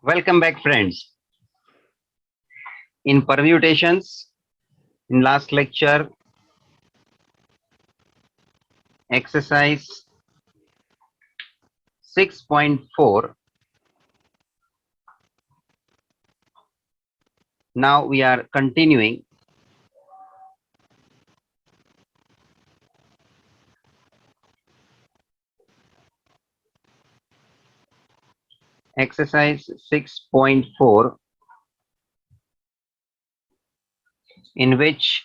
Welcome back, friends. In permutations, in last lecture, exercise 6.4. Now we are continuing. Exercise 6.4, in which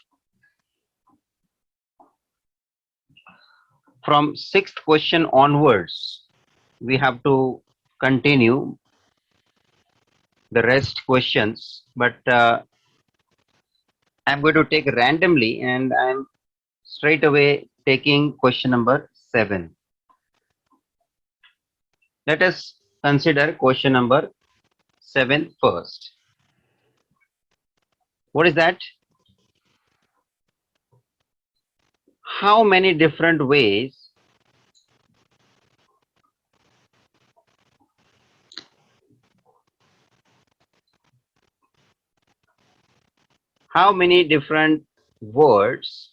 from sixth question onwards, we have to continue the rest questions, but I'm going to take randomly and I'm straight away taking question number 7. Let us consider question number 7 first. What is that? How many different ways words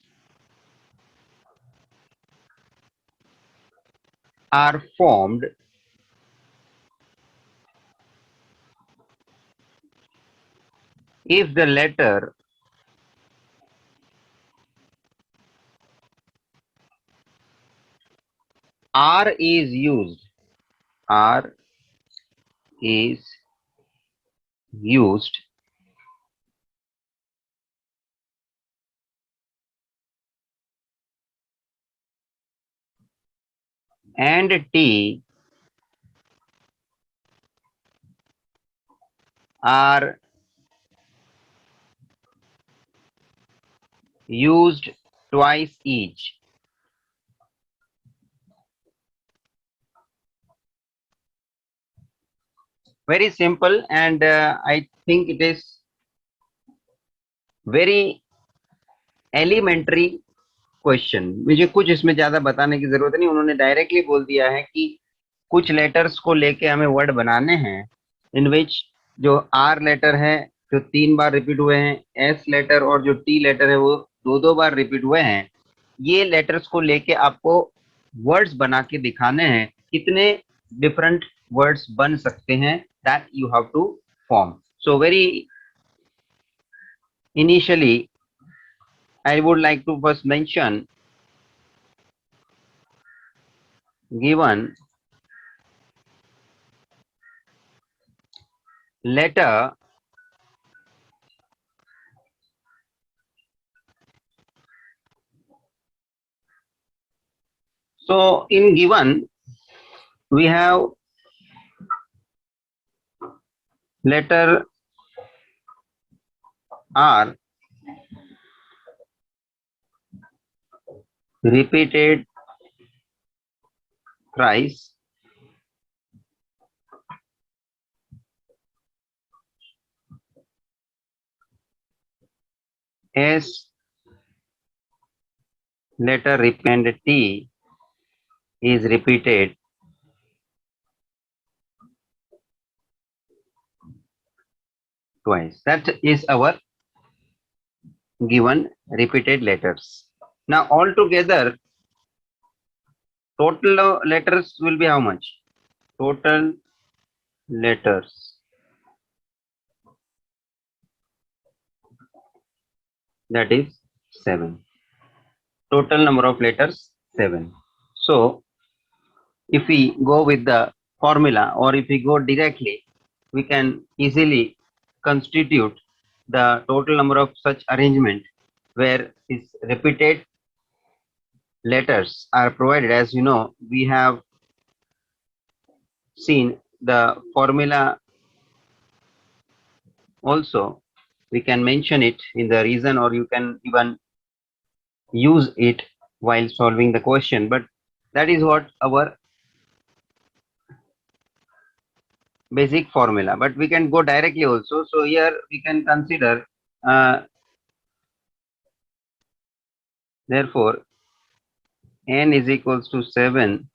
are formed if the letter R is used? R is used and T are used twice each. Very simple, and I think it is very elementary question. मुझे कुछ इसमें ज्यादा बताने की जरूरत नहीं, उन्होंने directly बोल दिया है कि कुछ लेटर्स को लेके हमें वर्ड बनाने हैं इन विच जो आर लेटर है जो 3 बार रिपीट हुए हैं, एस लेटर और जो टी लेटर है वो 2 बार रिपीट हुए हैं. ये लेटर्स को लेके आपको वर्ड्स बना के दिखाने हैं. कितने डिफरेंट वर्ड्स बन सकते हैं, that you have to form. So very initially I would like to first mention given letter so in given we have letter R repeated thrice, S letter and T is repeated twice. That is our given repeated letters. Now altogether total letters will be how much? Total letters, that is 7. Total number of letters 7. So if we go with the formula or if we go directly, we can easily constitute the total number of such arrangement where is repeated letters are provided. As you know, we have seen the formula also. We can mention it in the reason or you can even use it while solving the question, but that is what our basic formula. But we can go directly also. So here we can consider therefore n is equals to 7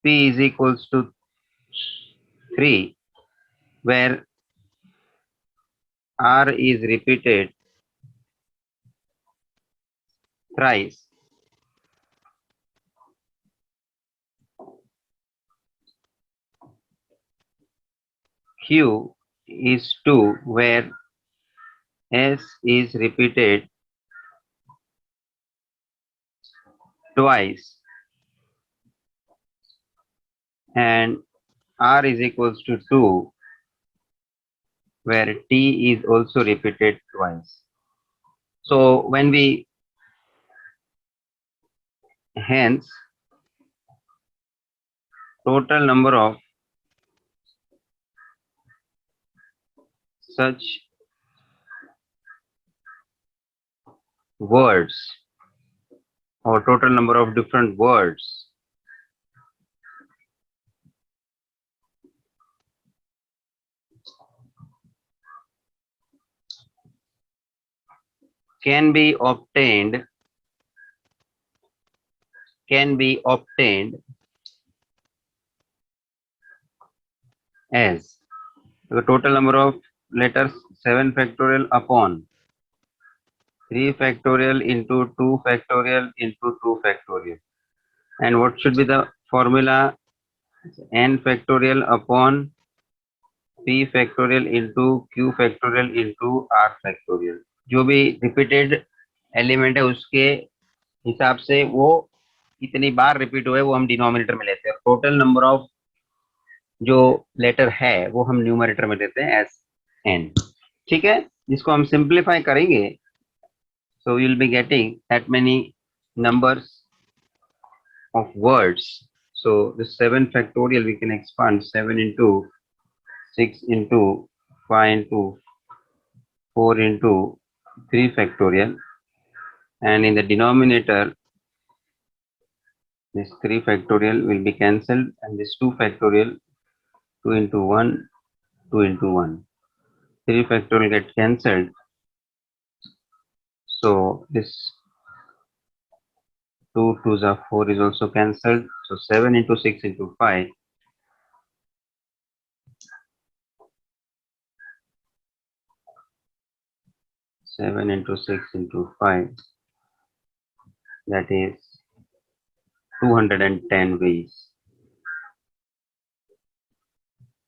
P is equals to 3, where R is repeated thrice. Q is 2, where S is repeated twice, and R is equals to 2, where T is also repeated twice. So when we hence total number of such words or total number of different words can be obtained as the total number of letters 7 factorial upon 3 factorial into 2 factorial into 2 factorial. And what should be the formula? N factorial upon P factorial into Q factorial into R factorial. जो भी repeated element है उसके हिसाब से वो कितनी बार repeat हुए वो हम डिनोमिनेटर में लेते हैं. टोटल नंबर ऑफ जो लेटर है वो हम न्यूमरेटर में लेते हैं एस एन. ठीक है, जिसको हम सिंप्लीफाई करेंगे. So we will be getting that many numbers of words. So the 7 factorial we can expand 7 into 6 into 5 into 4 into 3 factorial, and in the denominator this 3 factorial will be cancelled and this 2 factorial 2 into 1 2 into 1 3 factorial get cancelled. So this 2 2s are 4 is also cancelled. So 7 into 6 into 5 7 into 6 into 5, that is 210 ways.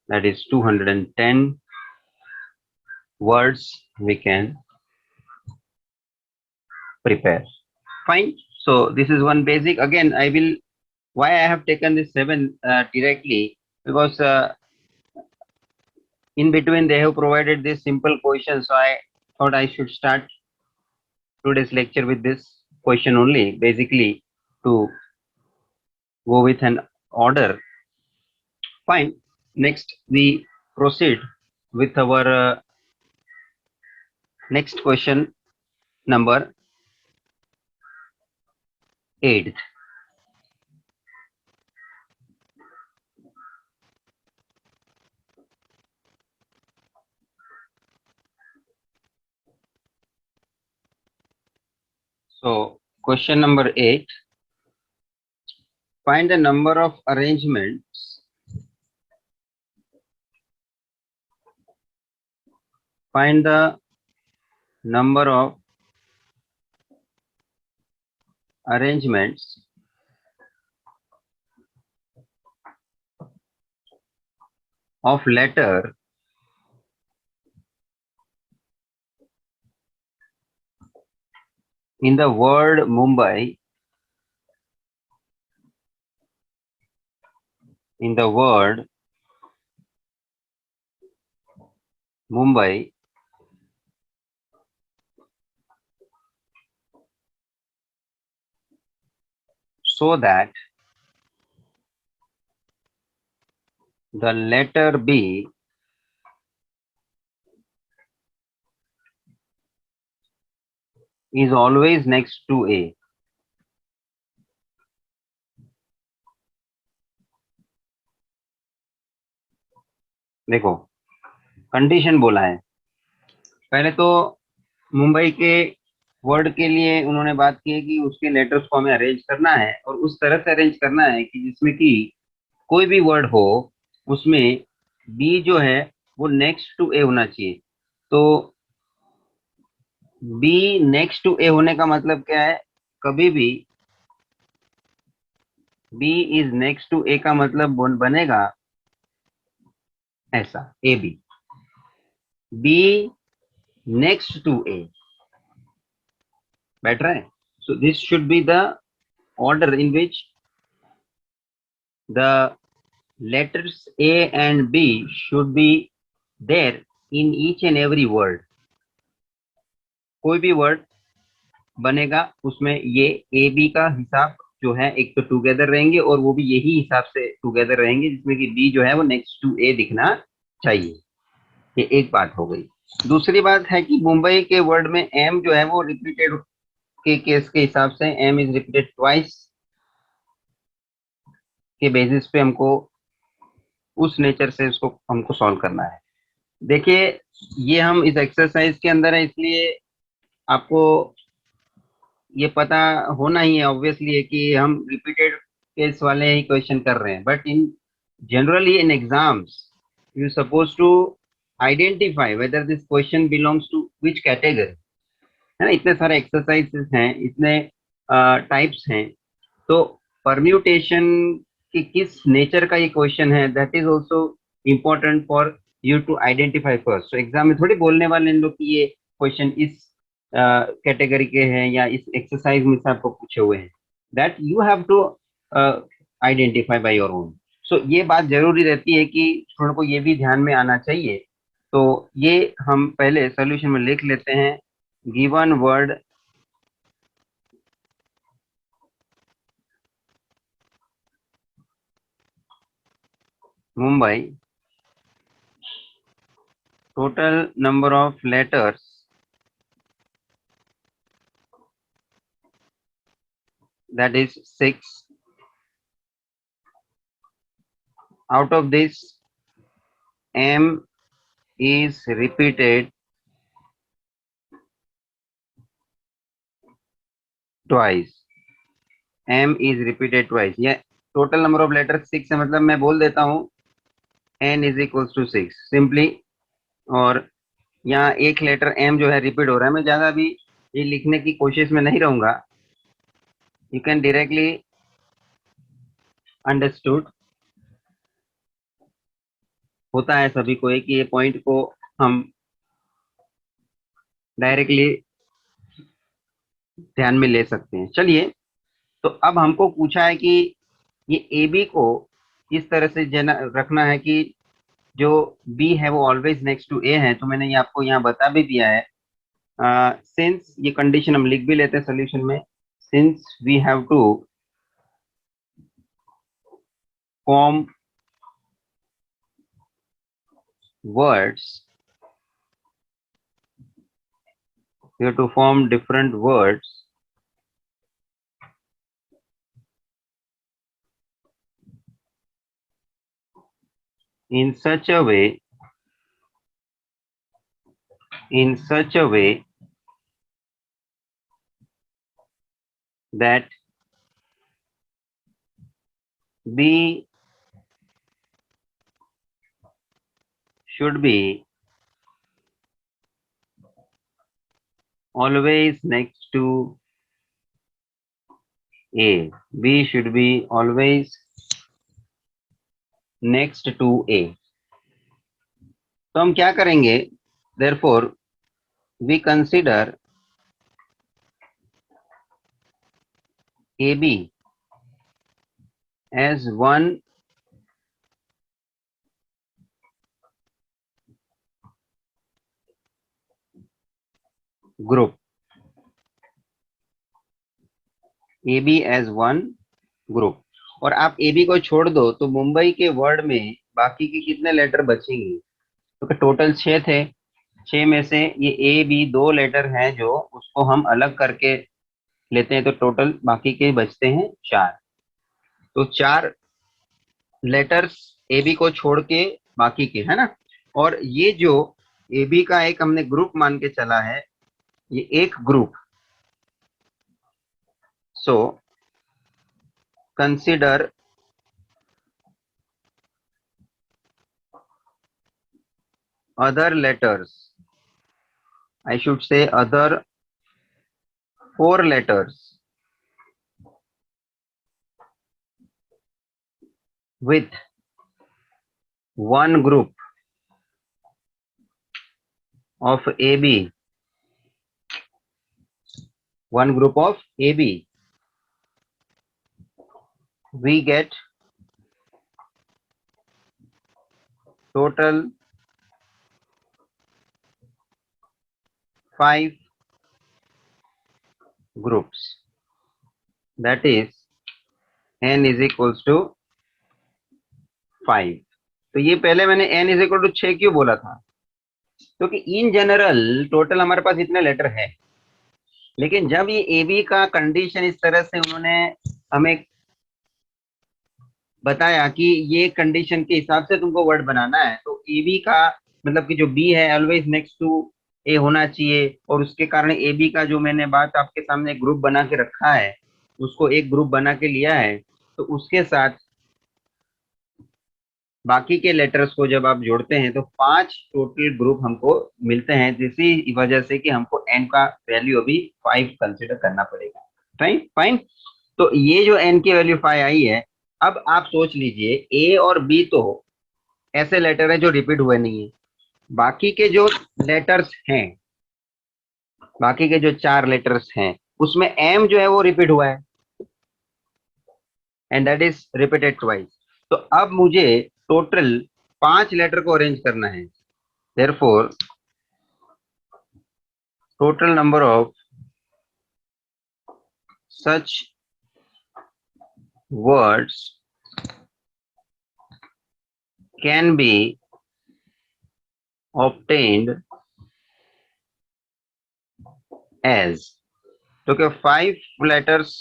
That is 210 words we can prepare. Fine. So this is one basic. Again, I will, why I have taken this 7 directly, because in between they have provided this simple question. So I thought I should start today's lecture with this question only, basically to go with an order. Fine. Next we proceed with our next question, number 8. So question number 8. Find the number of arrangements. Find the number of arrangements of letter in the word Mumbai in the word Mumbai so that the letter B is always next to A. देखो condition बोला है. पहले तो मुंबई के word के लिए उन्होंने बात की है कि उसके लेटर्स को हमें अरेंज करना है और उस तरह से अरेंज करना है कि जिसमें कि कोई भी वर्ड हो उसमें बी जो है वो नेक्स्ट टू ए होना चाहिए। तो बी नेक्स्ट टू ए होने का मतलब क्या है? कभी भी बी इज नेक्स्ट टू ए का मतलब बनेगा ऐसा, ए बी नेक्स्ट टू ए, बैठ रहा है। So this should be the order in which the letters A and B should be there in each and every word। कोई भी वर्ड बनेगा उसमें ये ए बी का हिसाब जो है एक तो टुगेदर रहेंगे और वो भी यही हिसाब से टुगेदर रहेंगे जिसमें कि बी जो है वो नेक्स्ट टू ए दिखना चाहिए। ये एक बात हो गई। दूसरी बात है कि मुंबई के वर्ड में एम जो है वो रिपीटेड के केस के हिसाब से एम इज रिपीटेड ट्वाइस के बेसिस पे हमको उस नेचर से उसको हमको सॉल्व करना है। देखिए ये हम इस एक्सरसाइज के अंदर है इसलिए आपको ये पता होना ही है ऑब्वियसली है कि हम रिपीटेड केस वाले ही क्वेश्चन कर रहे हैं, but in generally in exams you suppose to identify whether this question belongs to which category, है ना। इतने सारे एक्सरसाइजेस हैं, इतने टाइप्स हैं, तो परम्यूटेशन की किस नेचर का ये क्वेश्चन है that is also important for you to identify first. तो एग्जाम में थोड़ी बोलने वाले इन लोग कि ये क्वेश्चन इस कैटेगरी के हैं या इस एक्सरसाइज में से आपको पूछे हुए हैं, that you have to identify by your own. So ये बात जरूरी रहती है कि स्टूडेंट को ये भी ध्यान में आना चाहिए। तो ये हम पहले सोल्यूशन में लिख लेते हैं। Given word Mumbai, total number of letters that is 6. Out of this, M is repeated twice। M is repeated twice। ये टोटल नंबर ऑफ लेटर 6 है, मतलब मैं बोल देता हूँ N is equals to 6 simply. और यहाँ एक लेटर M जो है रिपीट हो रहा है, मैं ज्यादा अभी ये लिखने की कोशिश में नहीं रहूंगा। यू कैन डायरेक्टली अंडरस्टूड होता है सभी को कि ये पॉइंट को हम डायरेक्टली ध्यान में ले सकते हैं। चलिए, तो अब हमको पूछा है कि ये ए बी को इस तरह से रखना है कि जो बी है वो ऑलवेज नेक्स्ट टू ए है। तो मैंने ये आपको यहाँ बता भी दिया है। सिंस ये कंडीशन हम लिख भी लेते हैं सोल्यूशन में, since we have to form words, we have to form different words in such a way that B should be always next to A। B should be always next to A। तो हम क्या करेंगे? Therefore, we consider AB as one group। AB as one group। और आप AB को छोड़ दो तो मुंबई के वर्ड में बाकी के कितने लेटर बचेंगे? तो टोटल 6 थे, 6 में से ये ए बी 2 लेटर हैं जो उसको हम अलग करके लेते हैं, तो टोटल बाकी के बचते हैं 4। तो 4 लेटर्स ए बी को छोड़ के बाकी के, है ना। और ये जो ए बी का एक हमने ग्रुप मान के चला है, ये एक group. So consider other letters, I should say other 4 letters with one group of AB, one group of AB, we get total 5 groups. That is n is equals to 5. तो ये पहले मैंने n is equal to 6 क्यों बोला था? क्योंकि in general total हमारे पास इतने लेटर है, लेकिन जब ये ए बी का कंडीशन इस तरह से उन्होंने हमें बताया कि ये कंडीशन के हिसाब से तुमको वर्ड बनाना है, तो ए बी का मतलब कि जो बी है ऑलवेज नेक्स्ट टू ए होना चाहिए, और उसके कारण ए बी का जो मैंने बात आपके सामने ग्रुप बना के रखा है, उसको एक ग्रुप बना के लिया है, तो उसके साथ बाकी के लेटर्स को जब आप जोड़ते हैं तो 5 टोटल ग्रुप हमको मिलते हैं, इसी वजह से कि हमको n का वैल्यू अभी 5 कंसिडर करना पड़ेगा। Fine fine. तो ये जो n की वैल्यू 5 आई है, अब आप सोच लीजिए a और b तो ऐसे लेटर है जो रिपीट हुए नहीं है, बाकी के जो लेटर्स हैं, बाकी के जो 4 लेटर्स हैं, उसमें m जो है वो रिपीट हुआ है, and that is repeated twice. तो अब मुझे टोटल 5 लेटर को अरेंज करना है, therefore total number of such words can be obtained as, तो क्या 5 letters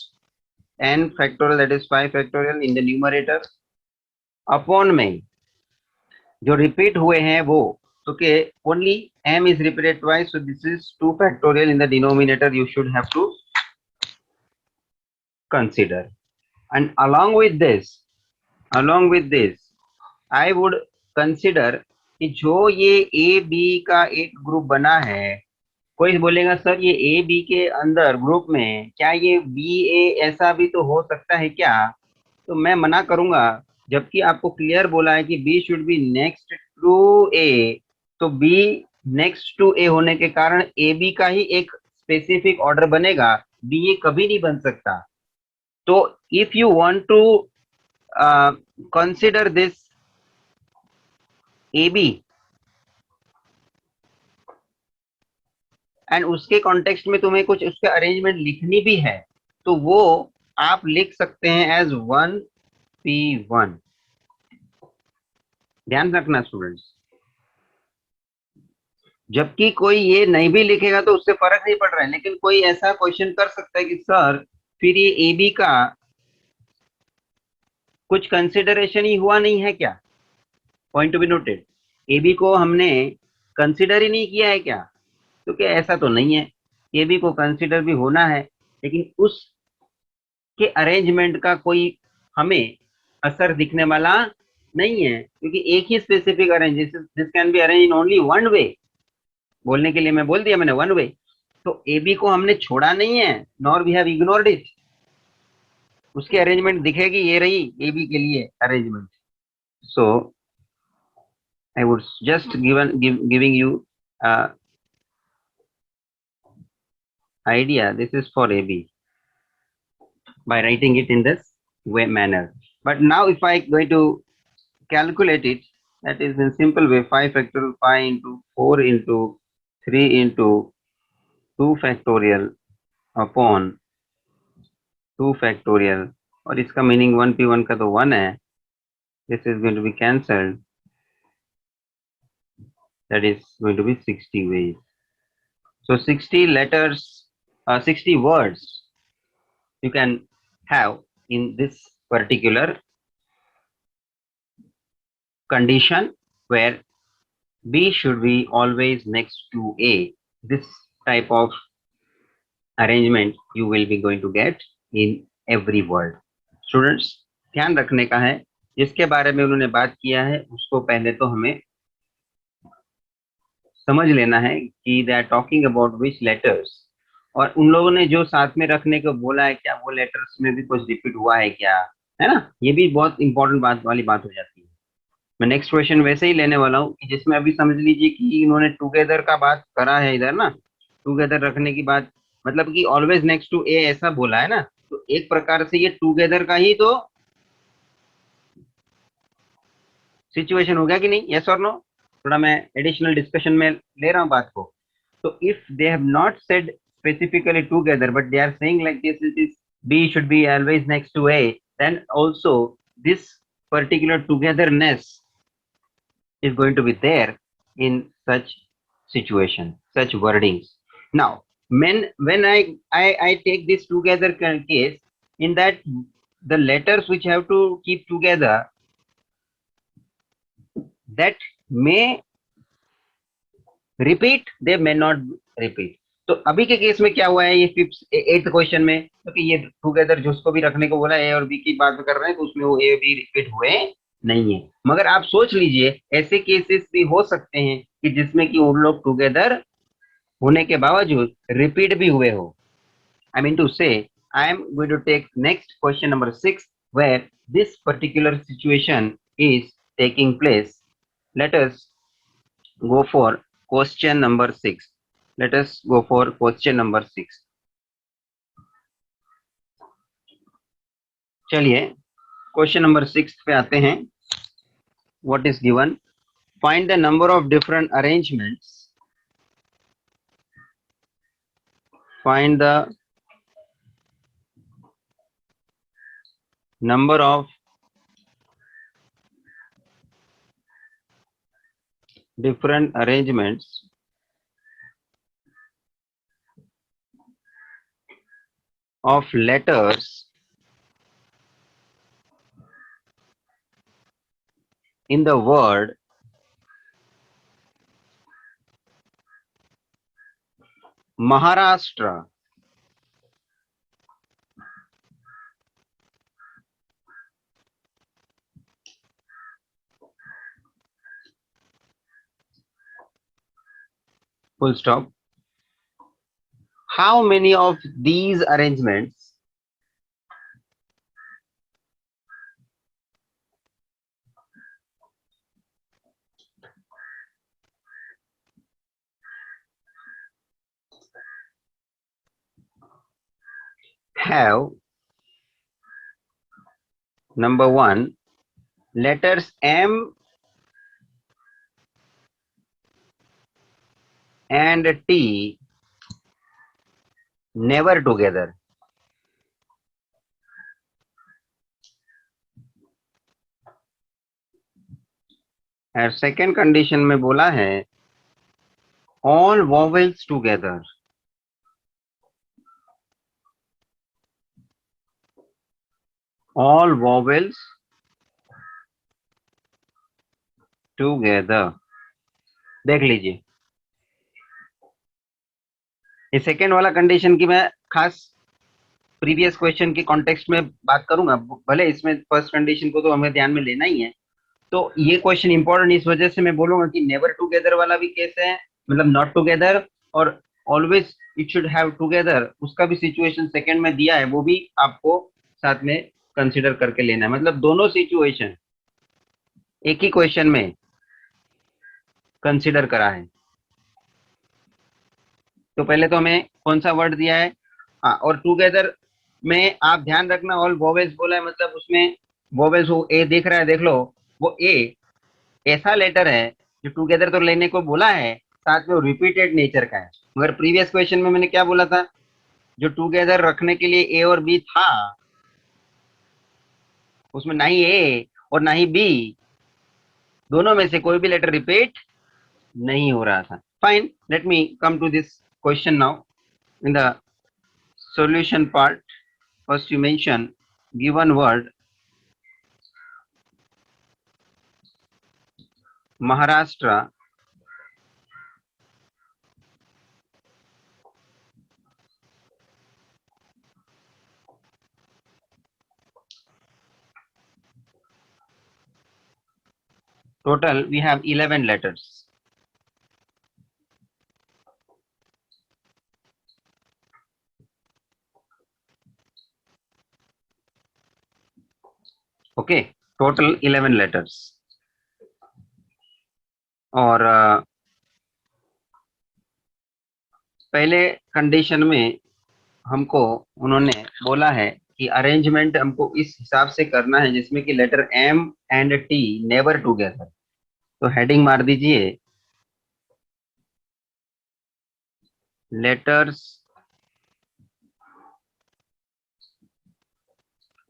n factorial, that is 5 factorial in the numerator, upon में जो रिपीट हुए हैं वो, तो के only m is repeated twice, so this is 2 factorial in the denominator you should have to consider. And along with this I would consider कि जो ये ए बी का एक ग्रुप बना है, कोई बोलेगा सर ये ए बी के अंदर ग्रुप में क्या ये बी ए ऐसा भी तो हो सकता है क्या? तो मैं मना करूंगा, जबकि आपको क्लियर बोला है कि B should be next to A, तो बी नेक्स्ट टू ए होने के कारण ए बी का ही एक स्पेसिफिक ऑर्डर बनेगा, बी ए कभी नहीं बन सकता। तो if you want to consider this A B and उसके कॉन्टेक्स्ट में तुम्हें कुछ उसके अरेंजमेंट लिखनी भी है, तो वो आप लिख सकते हैं एज 1p1। ध्यान रखना स्टूडेंट्स, जबकि कोई ये नहीं भी लिखेगा तो उससे फर्क नहीं पड़ रहा है, लेकिन कोई ऐसा क्वेश्चन कर सकता है कि सर फिर ये ए बी का कुछ कंसिडरेशन ही हुआ नहीं है क्या? Point to be noted, A B को हमने कंसिडर ही नहीं किया है क्या? क्योंकि ऐसा तो नहीं है, ए बी को कंसिडर भी होना है, लेकिन उसके अरेंजमेंट का कोई हमें असर दिखने वाला नहीं है, क्योंकि एक ही specific arrange, this can be arrange in only one way. बोलने के लिए मैं बोल दिया मैंने वन वे, तो ए बी को हमने छोड़ा नहीं है, nor we have ignored it. उसकी अरेंजमेंट दिखेगी, ये रही ए बी के लिए arrangement. So I would just giving you idea, this is for AB, by writing it in this way manner. But now if I going to calculate it, that is in simple way, 5 factorial 5 into 4 into 3 into 2 factorial upon 2 factorial, और इसका meaning 1p1 का तो 1 है, this is going to be cancelled, that is going to be 60 ways. So 60 letters, 60 words you can have in this particular condition where B should be always next to A. This type of arrangement you will be going to get in every word. Students, ध्यान रखने का है, जिसके बारे में उन्होंने बात किया है उसको पहले तो हमें समझ लेना है कि they are talking about which letters, और उन लोगों ने जो साथ में रखने को बोला है क्या वो लेटर्स में भी कुछ रिपीट हुआ है क्या, है ना, ये भी बहुत इंपॉर्टेंट बात वाली बात हो जाती है। मैं नेक्स्ट क्वेश्चन वैसे ही लेने वाला हूँ कि जिसमें अभी समझ लीजिए कि इन्होंने टुगेदर का बात करा है इधर ना, टुगेदर रखने की बात, मतलब कि ऑलवेज नेक्स्ट टू ए ऐसा बोला है ना, तो एक प्रकार से ये टुगेदर का ही तो सिचुएशन हो गया कि नहीं, यस और नो। थोड़ा मैं एडिशनल डिस्कशन में ले रहा हूँ बात को। तो if they have not said specifically together but they are saying like this, it is B should be always next to A, then also this particular togetherness is going to be there in such situation, such wordings. Now, when I take this together case, in that the letters which have to keep together, that may repeat, they may not repeat. तो अभी के case में क्या हुआ है, ये fifth eighth question में, क्योंकि ये टुगेदर जिसको भी रखने को बोला ए और बी की बात कर रहे हैं, तो उसमें वो ए बी रिपीट हुए नहीं है। मगर आप सोच लीजिए ऐसे केसेस भी हो सकते हैं कि जिसमें कि उन लोग टुगेदर होने के बावजूद रिपीट भी हुए हो। आई mean to say I am going to take next question number 6 where this particular situation is taking place. Let us go for question number 6. Let us go for question number 6. चलिए question number 6 पे आते हैं। What is given? Find the number of different arrangements. Find the number of different arrangements of letters in the word Maharashtra. Full stop. How many of these arrangements have, number 1, letters M and T never together? और second condition में बोला है all vowels together. All vowels together. देख लीजिए, ये second वाला condition की मैं खास प्रीवियस क्वेश्चन के कॉन्टेक्स्ट में बात करूंगा, भले इसमें फर्स्ट कंडीशन को तो हमें ध्यान में लेना ही है। तो ये क्वेश्चन इंपॉर्टेंट इस वजह से मैं बोलूंगा कि नेवर टुगेदर वाला भी केस है, मतलब नॉट टुगेदर, और always it should have together, उसका भी सिचुएशन सेकंड में दिया है, वो भी आपको साथ में कंसिडर करके लेना है। मतलब दोनों सिचुएशन एक ही क्वेश्चन में कंसिडर करा है। तो पहले तो हमें कौन सा वर्ड दिया है, हाँ, और टुगेदर में आप ध्यान रखना ऑल वोवेल्स बोला है, मतलब उसमें वोवेल्स वो ए दिख रहा है, देख लो, वो ए ऐसा लेटर है जो टुगेदर तो लेने को बोला है, साथ में वो रिपीटेड नेचर का है। मगर प्रीवियस क्वेश्चन में मैंने क्या बोला था, जो टुगेदर रखने के लिए ए और बी था, उसमें ना ही ए और ना ही बी, दोनों में से कोई भी लेटर रिपीट नहीं हो रहा था। Fine, let me come to this question now in the solution part. First you mention given word Maharashtra, total we have 11 letters. Okay, total 11 letters. और पहले कंडीशन में हमको उन्होंने बोला है कि अरेंजमेंट हमको इस हिसाब से करना है जिसमें कि letter M and T never together. तो हेडिंग मार दीजिए, letters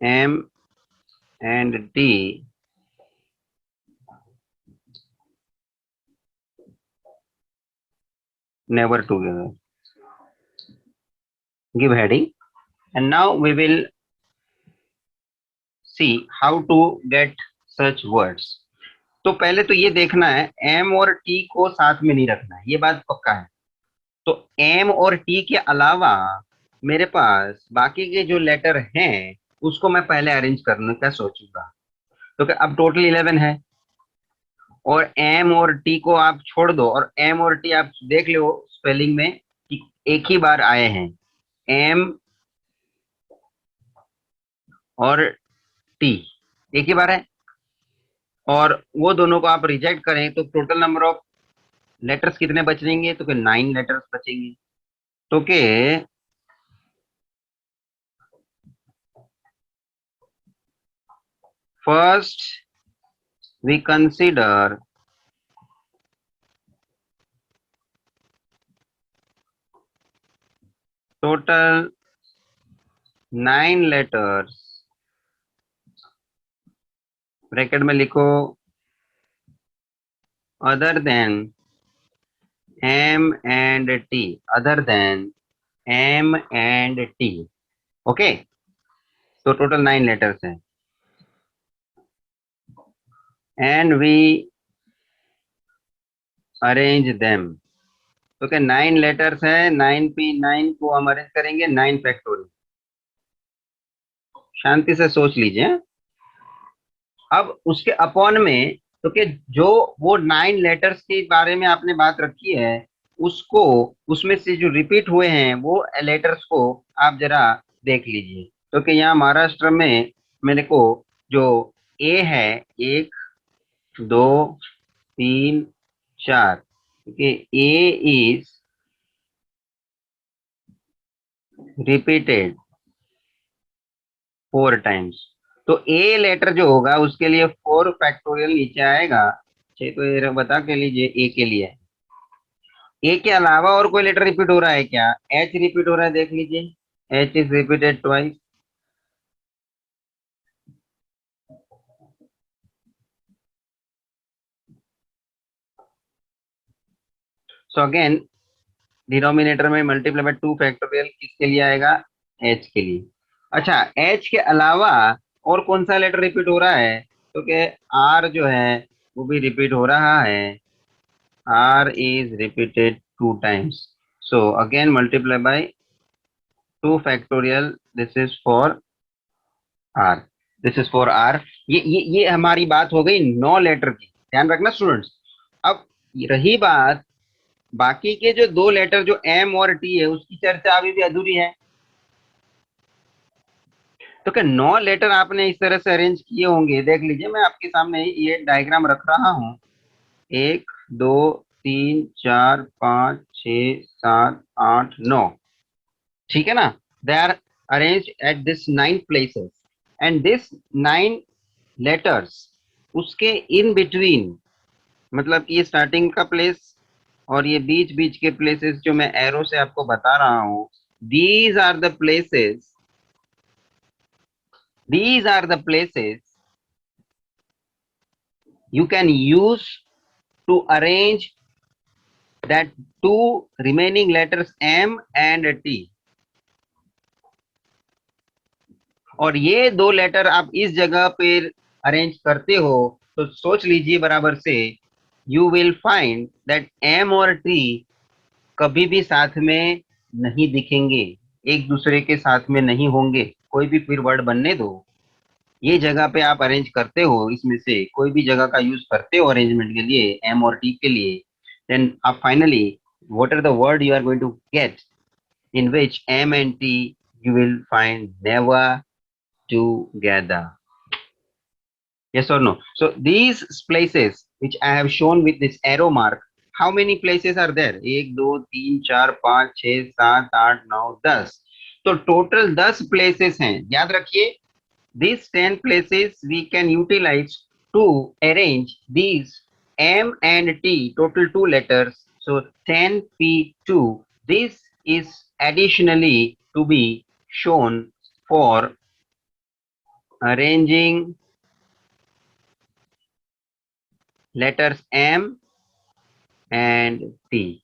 M and T never together. Give heading, and now we will see how to get such words. तो पहले तो ये देखना है एम और टी को साथ में नहीं रखना है, ये बात पक्का है। तो एम और टी के अलावा मेरे पास बाकी के जो लेटर हैं उसको मैं पहले अरेंज करने का सोचूंगा। तो क्या अब टोटल 11 है, और एम और टी को आप छोड़ दो, और एम और टी आप देख लो स्पेलिंग में कि एक ही बार आए हैं, एम और टी एक ही बार है। और वो दोनों को आप रिजेक्ट करें तो टोटल नंबर ऑफ लेटर्स कितने बचेंगे? तो फिर 9 लेटर्स बचेंगे। तो के first we consider total 9 letters, bracket में लिखो other than M and T, other than M and T. Okay, तो टोटल 9 लेटर्स हैं, एंड वी अरेंज देम। तो क्या 9 लेटर्स हैं, 9 को हम अरेंज करेंगे 9 फैक्टोरियल। शांति से सोच लीजिए। अब उसके अपॉन में तो कि जो वो 9 लेटर्स के बारे में आपने बात रखी है, उसको उसमें से जो रिपीट हुए हैं वो लेटर्स को आप जरा देख लीजिए। तो कि यहाँ महाराष्ट्र में मेरे को जो ए है, 1 2 3 4, क्योंकि ए इज रिपीटेड 4 टाइम्स। तो ए लेटर जो होगा उसके लिए 4 फैक्टोरियल नीचे आएगा। तो ये बता के लीजिए ए के लिए। ए के अलावा और कोई लेटर रिपीट हो रहा है क्या? एच रिपीट हो रहा है, देख लीजिए, H is repeated twice. So again denominator में मल्टीप्लाई बाय 2 फैक्टोरियल किसके लिए आएगा? एच के लिए। अच्छा, एच के अलावा और कौन सा लेटर रिपीट हो रहा है? तो क्या आर जो है वो भी रिपीट हो रहा है, R is repeated 2 times. So again multiply by 2 factorial, this is for R, this is for R. ये हमारी बात हो गई 9 लेटर की, ध्यान रखना स्टूडेंट्स। अब रही बात बाकी के जो 2 लेटर जो एम और टी है, उसकी चर्चा अभी भी अधूरी है। तो क्या 9 लेटर आपने इस तरह से अरेंज किए होंगे, देख लीजिए, मैं आपके सामने ये डायग्राम रख रहा हूँ। 1 2 3 4 5 6 7 8 9, ठीक है ना? They are arrange at this 9 places, and this 9 letters उसके इन बिटवीन, मतलब कि ये स्टार्टिंग का प्लेस और ये बीच बीच के प्लेसेस जो मैं एरो से आपको बता रहा हूं, these are the places, these are the places you can use to arrange that 2 remaining letters M and T। और ये 2 लेटर आप इस जगह पे अरेंज करते हो तो सोच लीजिए बराबर से, you will find that M और टी कभी भी साथ में नहीं दिखेंगे, एक दूसरे के साथ में नहीं होंगे। कोई भी फिर वर्ड बनने दो, ये जगह पे आप अरेंज करते हो, इसमें से कोई भी जगह का यूज करते हो अरेंजमेंट के लिए, एम और टी के लिए, देन आप finally what are the word you are going to get in which M and T you will find never together। Yes or no? So these places which I have shown with this arrow mark, how many places are there? 1, 2, 3, 4, 5, 6, 7, 8, 9, 10. तो total 10 places हैं. याद रखिए, these 10 places we can utilize to arrange these M and T, total 2 letters. So 10P2. This is additionally to be shown for arranging letters M and T.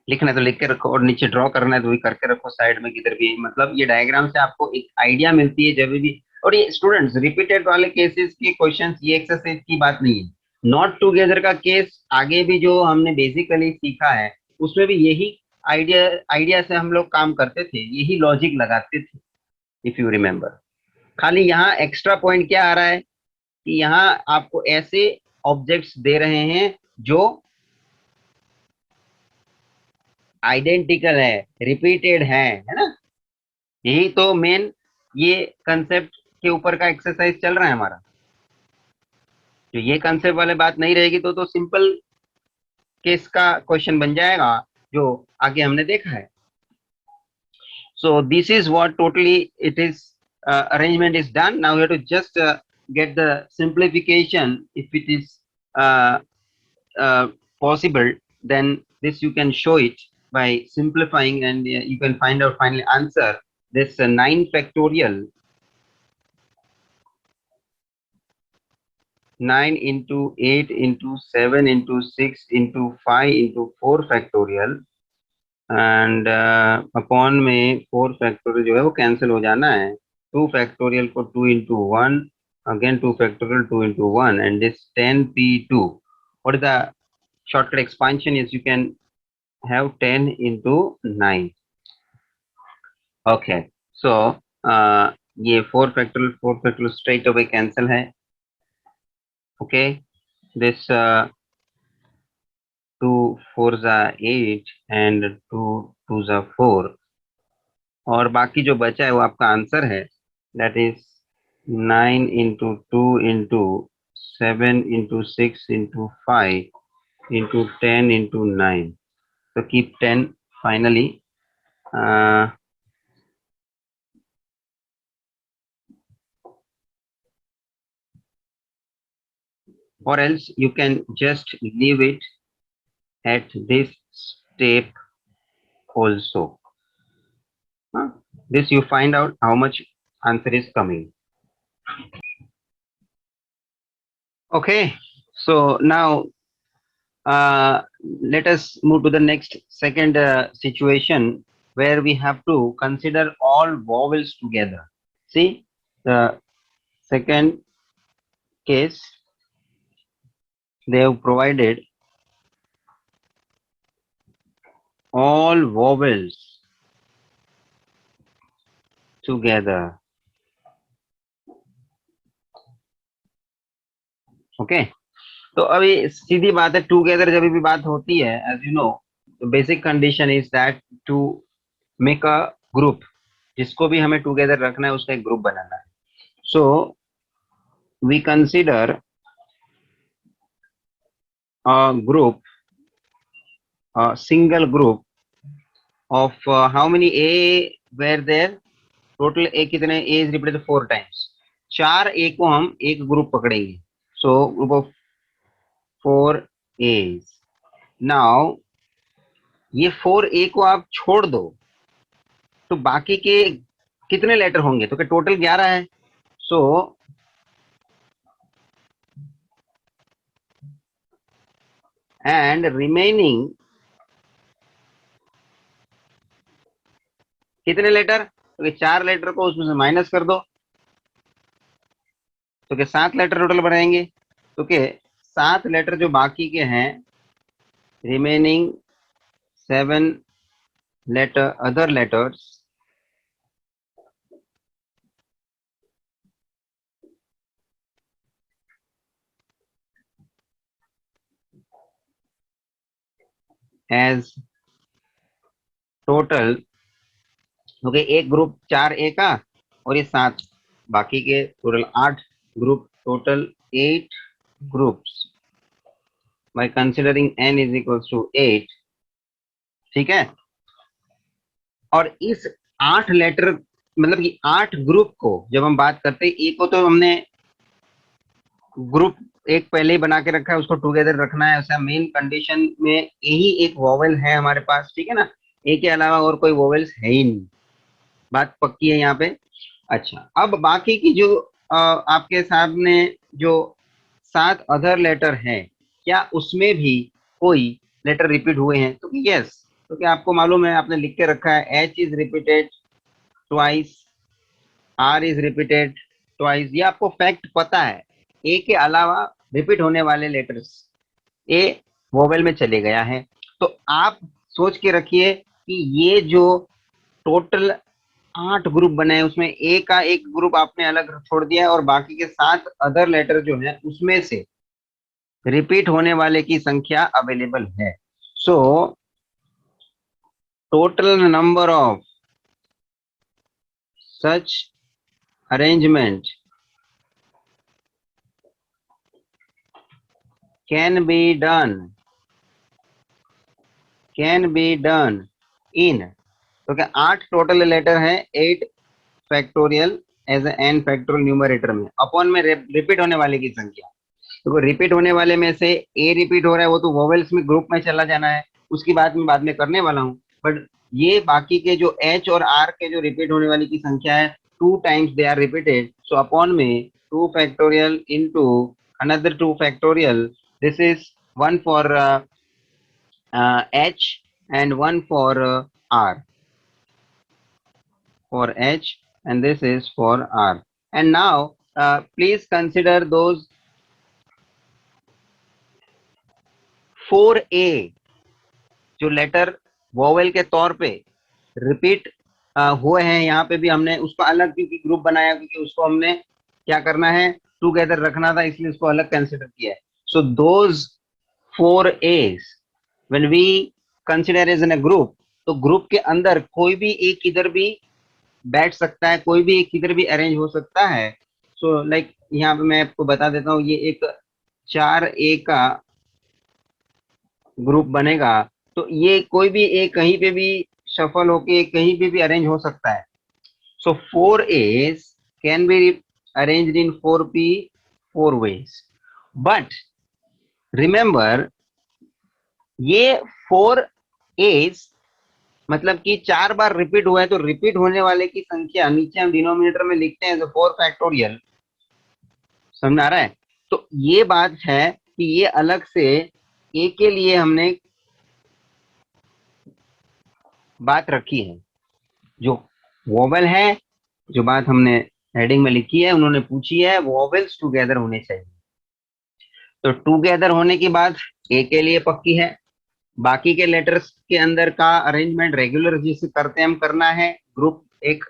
लिखना है तो लिख के रखो और नीचे ड्रॉ करना है तो भी करके रखो साइड में किधर भी. मतलब ये डायग्राम से आपको एक आइडिया मिलती है जब भी. और ये स्टूडेंट्स रिपीटेड वाले केसेस के क्वेश्चंस, ये एक्सरसाइज की बात नहीं है. नॉट टुगेदर का केस आगे भी जो हमने बेसिकली सीखा है उसमें भी यही आइडिया आइडिया से हम लोग काम करते थे, यही लॉजिक लगाते थे, इफ यू रिमेम्बर. खाली यहाँ एक्स्ट्रा पॉइंट क्या आ रहा है कि यहाँ आपको ऐसे ऑब्जेक्ट्स दे रहे हैं जो आइडेंटिकल है, रिपीटेड है ना. यही तो मेन ये कंसेप्ट के ऊपर का एक्सरसाइज चल रहा है हमारा. जो ये कंसेप्ट वाले बात नहीं रहेगी तो सिंपल केस का क्वेश्चन बन जाएगा जो आगे हमने देखा है. So this is what totally it is, arrangement is done. Now we have to just get the simplification. If it is possible, then this you can show it by simplifying, and you can find out final answer. This 9 factorial, 9 into 8 into 7 into 6 into 5 into 4 factorial, and upon में 4 factorial जो है वो cancel हो जाना है. 2 factorial को 2 into 1, again 2 factorial 2 into 1, and this 10p2. What is the shortcut expansion? Is you can have 10 into 9. Okay, so ये 4 factorial straight away cancel है. Okay, this 2 4s are 8 and 2 2s are 4, और बाकी जो बचा है वो आपका आंसर है. That is 9 into 2 into 7 into 6 into 5 into 10 into 9. So keep 10 finally. Or else you can just leave it at this step also. This you find out how much answer is coming. Okay, so now let us move to the next second situation where we have to consider all vowels together. See, the second case, they have provided all vowels together. Okay, तो अभी सीधी बात है, together जब भी बात होती है, as you know, basic condition is that to make a group. जिसको भी हमें टुगेदर रखना है उसका एक ग्रुप बनाना है. So we consider a group, a single group of how many A were there? Total A कितने? A is repeated 4 times. 4 A को हम एक ग्रुप पकड़ेंगे. So group of 4 A's. Now ये 4 A को आप छोड़ दो तो बाकी के कितने लेटर होंगे? तो क्या टोटल 11 है. So and remaining कितने लेटर? तो 4 लेटर को उसमें से माइनस कर दो तो क्या 7 लेटर टोटल बनाएंगे. तो क्या 7 लेटर जो बाकी के हैं, remaining 7 letter other letters as total. Okay, एक ग्रुप 4 A का और ये 7 बाकी के, total 8 group total 8 groups by considering n is equals to 8, ठीक है। और इस 8 लेटर मतलब कि 8 ग्रुप को जब हम बात करते हैं, ए को तो हमने ग्रुप एक पहले ही बना के रखा है, उसको टुगेदर रखना है, ऐसा मेन कंडीशन में यही एक वोवेल है हमारे पास, ठीक है ना। ए के अलावा और कोई वोवेल्स है ही नहीं, बात पक्की है यहाँ पे। अच्छा, अब बाकी की जो आपके सामने जो 7 अदर लेटर है, क्या उसमें भी कोई लेटर रिपीट हुए हैं? तो यस, तो क्या आपको मालूम है, आपने लिख के रखा है H is repeated twice, R is repeated twice, ये आपको फैक्ट पता है। ए के अलावा रिपीट होने वाले लेटर्स ए वोवेल में चले गया है। तो आप सोच के रखिए कि ये जो टोटल 8 ग्रुप बने हैं, उसमें ए का एक ग्रुप आपने अलग छोड़ दिया है, और बाकी के 7 अदर लेटर जो है उसमें से रिपीट होने वाले की संख्या अवेलेबल है। So total number of such arrangement can be done in, तो क्या 8 टोटल लेटर है, 8 factorial as N factorial numerator में, अपॉन में रिपीट होने वाले की संख्या। तो वो रिपीट होने वाले में से ए रिपीट हो रहा है, वो तो वोवेल्स में ग्रुप में चला जाना है, उसकी बात मैं बाद में करने वाला हूँ। बट ये बाकी के जो एच और आर के जो रिपीट होने वाली की संख्या है, 2 times they are repeated, so upon में 2 factorial into another 2 factorial, this is one for h and one for r, for h and this is for r. And now please consider those 4a जो letter vowel के तौर पे repeat हुए हैं, यहाँ पे भी हमने उसको अलग क्योंकि ग्रुप बनाया, क्योंकि उसको हमने क्या करना है, टुगेदर रखना था, इसलिए उसको अलग कंसिडर किया है। So those 4a's when we consider as in a group, तो ग्रुप के अंदर कोई भी एक इधर भी बैठ सकता है, कोई भी एक इधर भी अरेंज हो सकता है। सो लाइक यहाँ पे मैं आपको बता देता हूँ, ये एक 4a का ग्रुप बनेगा, तो ये कोई भी एक कहीं पे भी शफल होके कहीं पे भी अरेंज हो सकता है। सो 4a's can be arranged in 4p 4 ways, but remember ये 4a's मतलब कि 4 बार रिपीट हुआ है, तो रिपीट होने वाले की संख्या नीचे हम डिनोमिनेटर में लिखते हैं 4 फैक्टोरियल, समझ आ रहा है। तो ये बात है कि ये अलग से ए के लिए हमने बात रखी है, जो वोवेल है, जो बात हमने हेडिंग में लिखी है, उन्होंने पूछी है वोवेल्स टुगेदर होने चाहिए। तो टुगेदर होने की बात ए के लिए पक्की है, बाकी के लेटर्स के अंदर का अरेंजमेंट रेगुलर जिसे करते हैं हम करना है, ग्रुप एक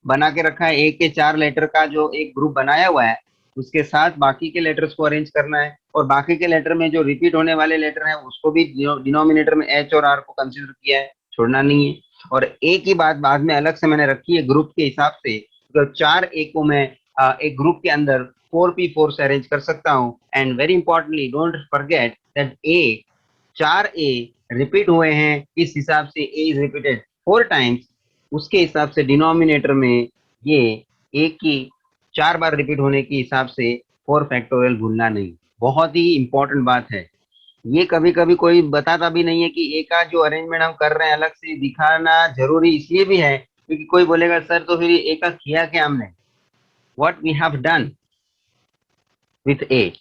बना के रखा है, ए के 4 लेटर का जो एक ग्रुप बनाया हुआ है, उसके साथ बाकी के लेटर्स को अरेंज करना है, और बाकी के लेटर में जो रिपीट होने वाले लेटर हैं उसको भी डिनोमिनेटर में एच और आर को कंसिडर किया है, छोड़ना नहीं है। और ए की बात बाद में अलग से मैंने रखी है ग्रुप के हिसाब से, तो 4 ए को मैं एक ग्रुप के अंदर 4p4 से अरेंज कर सकता हूँ। And very importantly don't forget that A 4a repeat हुए हैं, इस हिसाब से a इज रिपीटेड 4 टाइम्स, उसके हिसाब से डिनोमिनेटर में ये a की 4 बार रिपीट होने के हिसाब से 4 फैक्टोरियल भूलना नहीं, बहुत ही इंपॉर्टेंट बात है। ये कभी कभी कोई बताता भी नहीं है कि ए का जो अरेंजमेंट हम कर रहे हैं अलग से दिखाना जरूरी इसलिए भी है क्योंकि कोई बोलेगा सर तो फिर ए का किया क्या हमने, what we have done with A,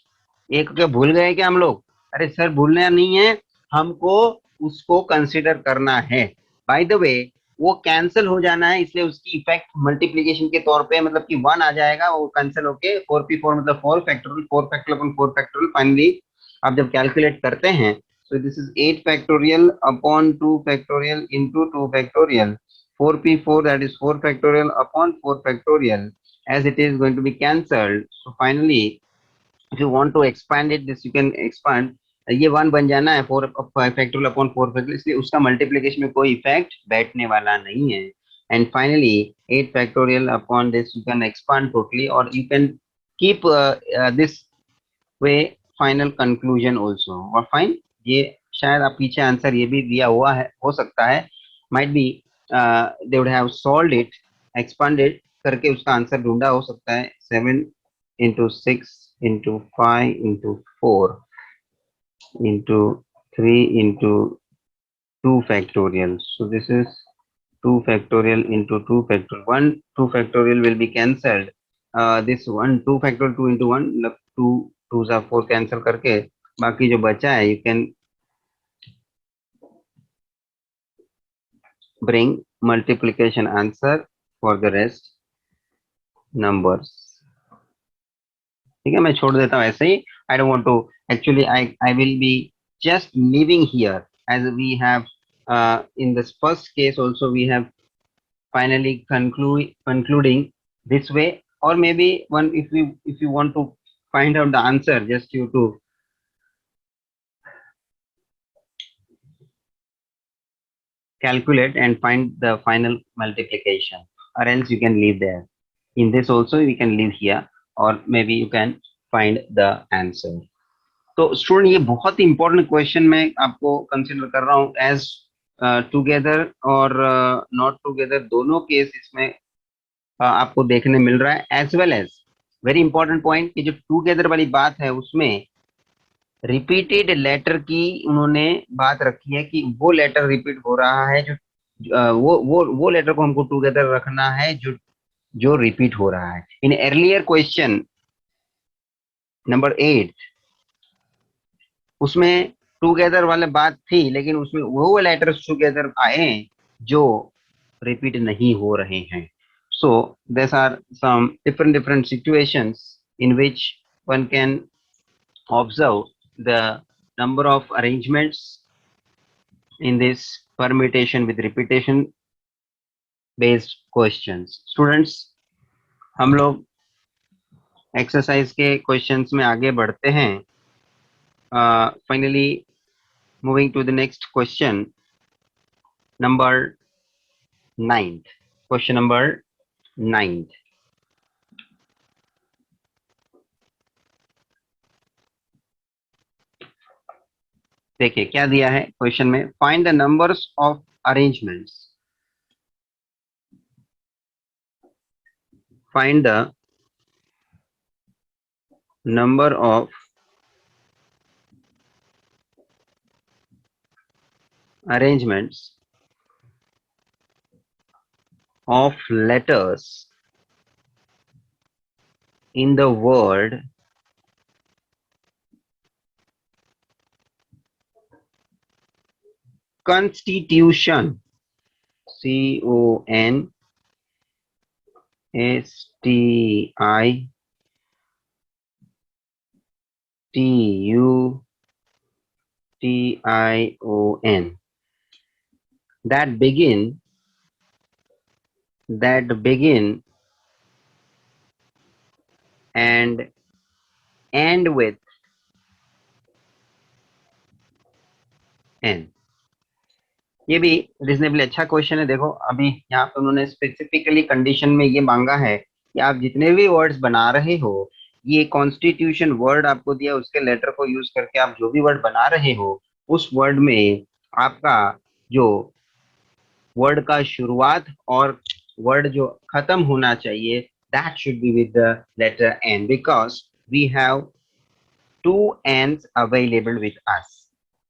एक क्या भूल गए क्या हम लोग? अरे सर भूलना नहीं है, हमको उसको कंसिडर करना है। बाय द वे वो कैंसिल हो जाना है, इसलिए उसकी इफेक्ट मल्टीप्लीकेशन के तौर पे मतलब कि 1 आ जाएगा, वो कैंसिल होके 4p4 मतलब 4 factorial, 4 factorial upon 4 factorial, finally आप जब कैलकुलेट करते हैं so this is 8 factorial upon 2 factorial into 2 factorial, 4p4 that is 4 factorial upon 4 factorial, as it is going to be cancelled, so finally if you want to expand it this you can expand, ये 1 बन जाना है 4 factorial upon 4 factorial, इसलिए उसका multiplication में कोई effect बैठने वाला नहीं है। And finally 8 factorial upon this you can expand totally, और you can keep this way final conclusion also or fine. ये शायद आप पीछे आंसर ये भी दिया हुआ है, हो सकता है, might be they would have solved it, expanded करके उसका आंसर ढूंढा हो सकता है. 7 into 6 into 5 into 4 into 3 into 2 factorial. So this is 2 factorial into 2 factorial. 1 2 factorial will be cancelled. This one 2 factorial 2 into 1 मतलब 2 2s are 4 cancel करके बाकी जो बचा है you can bring multiplication answer for the rest numbers. ठीक है, मैं छोड़ देता हूँ ऐसे ही. I don't want to actually I will be just leaving here as we have in this first case also we have finally concluding this way, or maybe one if you want to find out the answer, just you to calculate and find the final multiplication, or else you can leave there. In this also you can leave here, or maybe you can find the answer. तो student ये बहुत ही important question मैं आपको consider कर रहा हूँ as together और not together दोनों केस इसमें आपको देखने मिल रहा है, as well as very important point कि जो टुगेदर वाली बात है उसमें रिपीटेड लेटर की उन्होंने बात रखी है कि वो लेटर रिपीट हो रहा है जो वो लेटर को हमको टुगेदर रखना है जो जो रिपीट हो रहा है. इन अर्लियर क्वेश्चन नंबर 8 उसमें टुगेदर वाले बात थी, लेकिन उसमें वो लेटर्स टुगेदर आए जो रिपीट नहीं हो रहे हैं. So these are some different situations in which one can observe the number of arrangements in this permutation with repetition based questions. Students, हम लोग एक्सरसाइज के क्वेश्चंस में आगे बढ़ते हैं. Finally moving to the next question, number 9. Question number 9. देखिए क्या दिया है क्वेश्चन में. Find the numbers of arrangements. Find the number of arrangements of letters in the word constitution. Constitution that begin and end with n. ये भी reasonably अच्छा question है. देखो अभी यहाँ पे उन्होंने स्पेसिफिकली कंडीशन में ये मांगा है कि आप जितने भी वर्ड्स बना रहे हो, ये कॉन्स्टिट्यूशन वर्ड आपको दिया, उसके लेटर को यूज करके आप जो भी वर्ड बना रहे हो उस वर्ड में आपका जो वर्ड का शुरुआत और वर्ड जो खत्म होना चाहिए that should be with the letter n, because we have 2 n's available with us.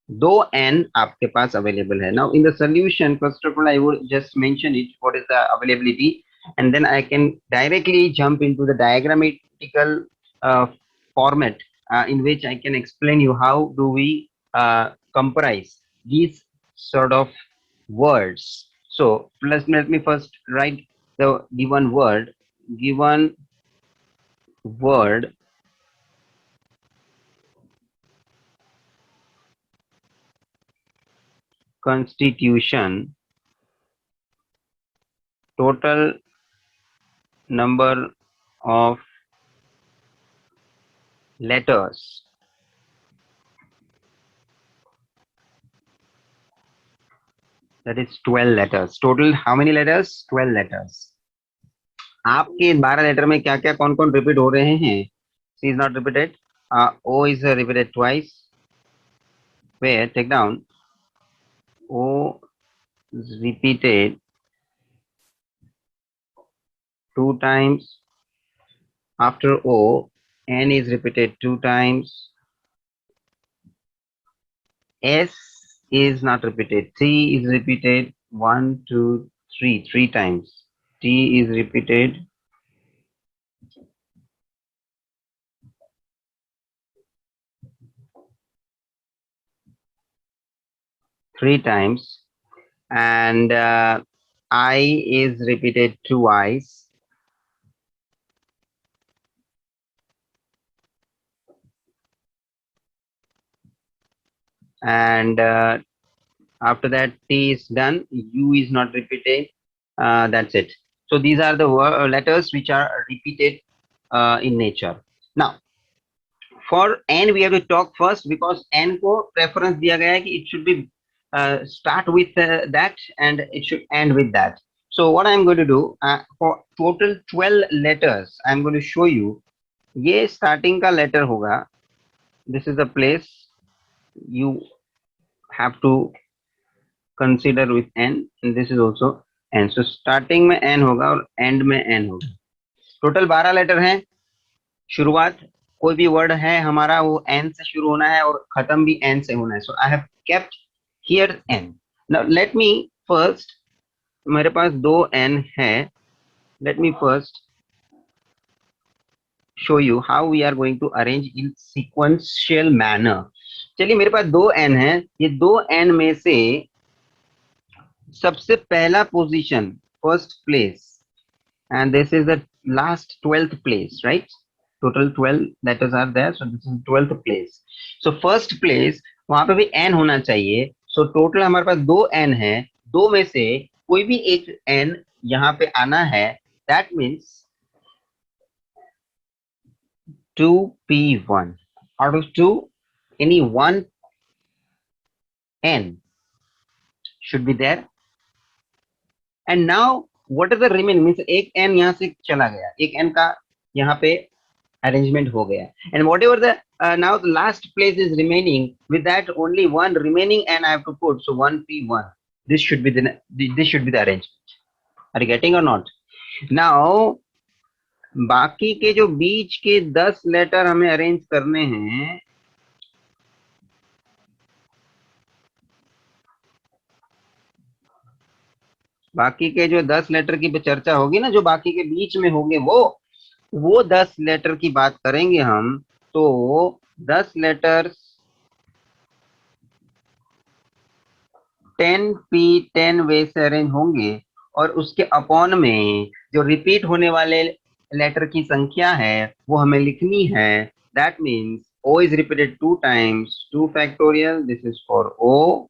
2 n आपके पास अवेलेबल है. Now in the solution, first of all I would just mention it what is the availability, and then I can directly jump into the diagrammatical format in which I can explain you how do we comprise these sort of words. So let me first write the given word constitution. Total number of letters that is 12 letters. Total how many letters? 12 letters. आपके 12 letter में क्या क्या कौन कौन repeat हो रहे हैं C is not repeated. O is repeated twice. Where? Take down. O is repeated 2 times. After O, N is repeated 2 times. S is not repeated. T is repeated 1, 2, 3, 3 times. T is repeated 3 times. And I is repeated twice. And after that, T is done. U is not repeated. That's it. So these are the letters which are repeated in nature. Now, for N, we have to talk first because N को preference दिया गया है कि it should be start with that and it should end with that. So what I'm going to do for total 12 letters, I'm going to show you. ये starting का letter होगा. This is the place you have to consider with N, and this is also N. So starting में N होगा और end में N होगा. Total 12 letter हैं. शुरुआत कोई भी वर्ड है हमारा वो N से शुरू होना है और खत्म भी N से होना है. So I have kept here N. Now let me first, मेरे पास 2 N है. Let me first show you how we are going to arrange in sequential manner. चलिए मेरे पास 2 N है. ये 2 N में से सबसे पहला position, first place, and this is the last 12th place, right? Total 12 letters are there, so this is 12th place. So first place, वहां पे भी n होना चाहिए. So total हमारे पास 2 n है. दो में से कोई भी एक n यहाँ पे आना है. That means 2p1. Out of 2, any one n should be there. And now what is the remaining? Means एक n यहाँ से चला गया, एक n का यहाँ पे arrangement हो गया. And whatever the now the last place is remaining, with that only one remaining n I have to put. So 1p1. This should be the arrangement. Are you getting or not? Now बाकी के जो बीच के 10 letter हमें arrange करने हैं. बाकी के जो 10 लेटर की चर्चा होगी ना, जो बाकी के बीच में होंगे वो 10 लेटर की बात करेंगे हम. तो 10 लेटर्स 10p10 वे से अरेंज होंगे और उसके अपॉन में जो रिपीट होने वाले लेटर की संख्या है वो हमें लिखनी है. That means O is repeated 2 times, 2 factorial, this is for O.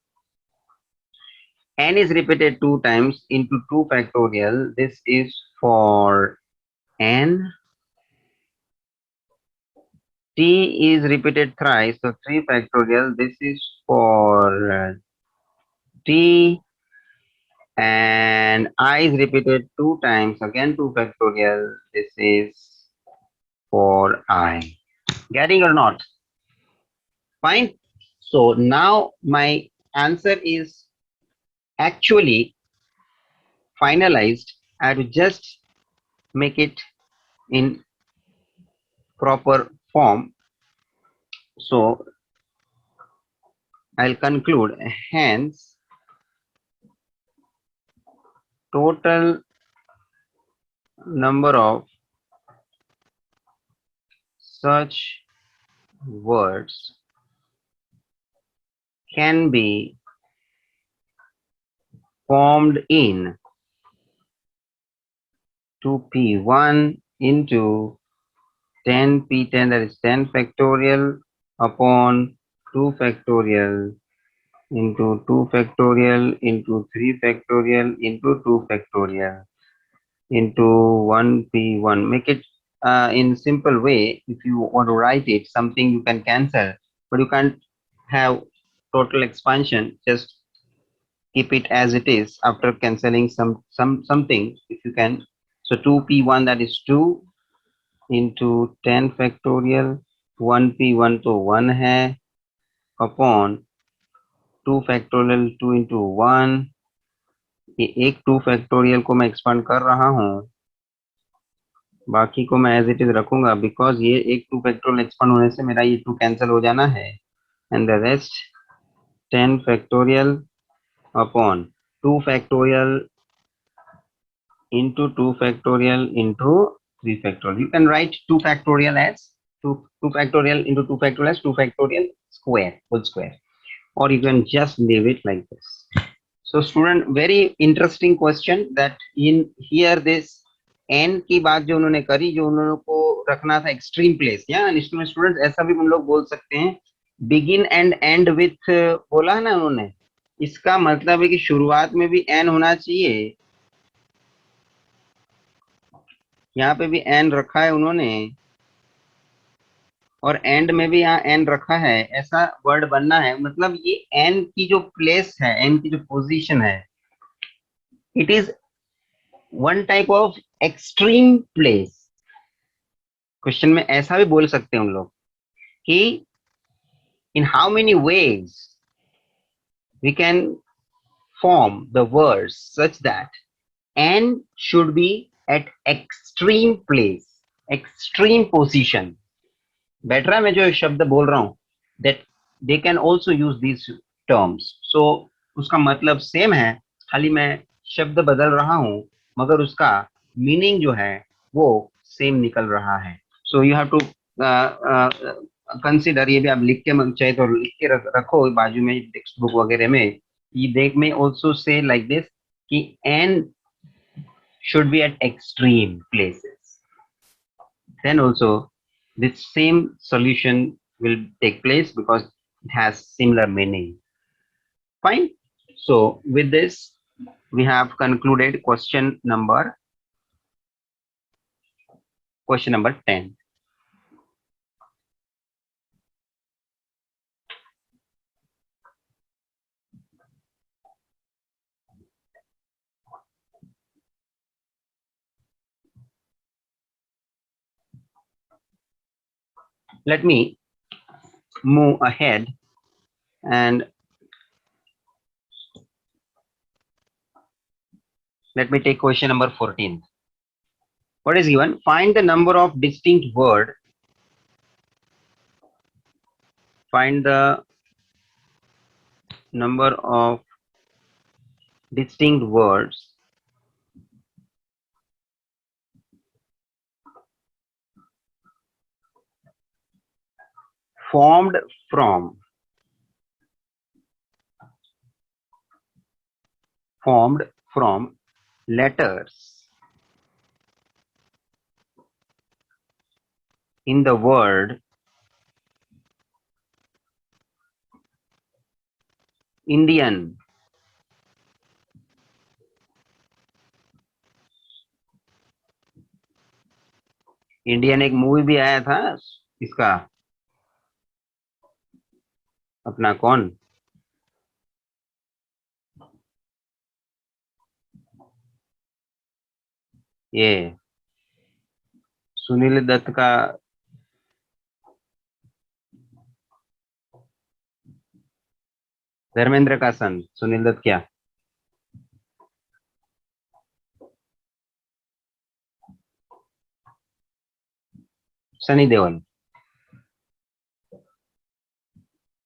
N is repeated 2 times into 2 factorial, this is for N. T is repeated thrice, so 3 factorial, this is for T. And I is repeated 2 times, again 2 factorial, this is for I. Getting or not? Fine. So now my answer is actually finalized. I have to just make it in proper form. So I'll conclude. Hence, total number of such words can be formed in 2p1 into 10p10, that is 10 factorial upon 2 factorial into 2 factorial into 3 factorial into 2 factorial into 1p1. Make it in simple way. If you want to write it, something you can cancel, but you can't have total expansion. Just keep it as it is after cancelling something if you can. So 2p1, that is 2, into 10 factorial 1p1 तो 1 है upon 2 factorial 2 into 1 ये एक 2 factorial को मैं expand कर रहा हूँ बाकी को मैं एज इट इज रखूंगा बिकॉज ये एक 2 फैक्टोरियल एक्सपांड होने से मेरा ये 2 कैंसिल हो जाना है and the rest 10 factorial upon 2 factorial into 2 factorial into 3 factorial. You can write 2 factorial as 2 factorial into 2 factorial as 2 factorial square, whole square. Or you can just leave it like this. So student, very interesting question that in here this n की बात जो उन्होंने करी जो उन्होंने को रखना था एक्सट्रीम प्लेस या इसमें स्टूडेंट्स ऐसा भी हम लोग बोल सकते हैं बिगिन एंड एंड विथ बोला है ना उन्होंने इसका मतलब है कि शुरुआत में भी n होना चाहिए यहाँ पे भी एन रखा है उन्होंने और एंड में भी यहाँ एन रखा है ऐसा वर्ड बनना है मतलब ये एन की जो प्लेस है एन की जो पोजीशन है it is one type of extreme place question में ऐसा भी बोल सकते हैं उन लोग कि in how many ways we can form the words such that N should be at extreme place extreme position बैठ रहा है मैं जो शब्द बोल रहा हूं that they can also use these terms so उसका मतलब सेम है खाली मैं शब्द बदल रहा हूं मगर उसका मीनिंग जो है वो सेम निकल रहा है so you have to consider ये भी आप लिख के चाहे तो लिख के रखो बाजू में टेक्स्ट बुक वगैरह में ये देख में ऑल्सो से लाइक दिस कि N should be at extreme places then also this same solution will take place because it has similar meaning fine so with this we have concluded question number 10 let me move ahead and let me take question number 14 what is given find the number of distinct word find the number of distinct words formed from letters in the word Indian Indian एक movie भी आया था इसका अपना कौन ये सुनील दत्त का धर्मेंद्र का सन सुनील दत्त क्या सनी देओल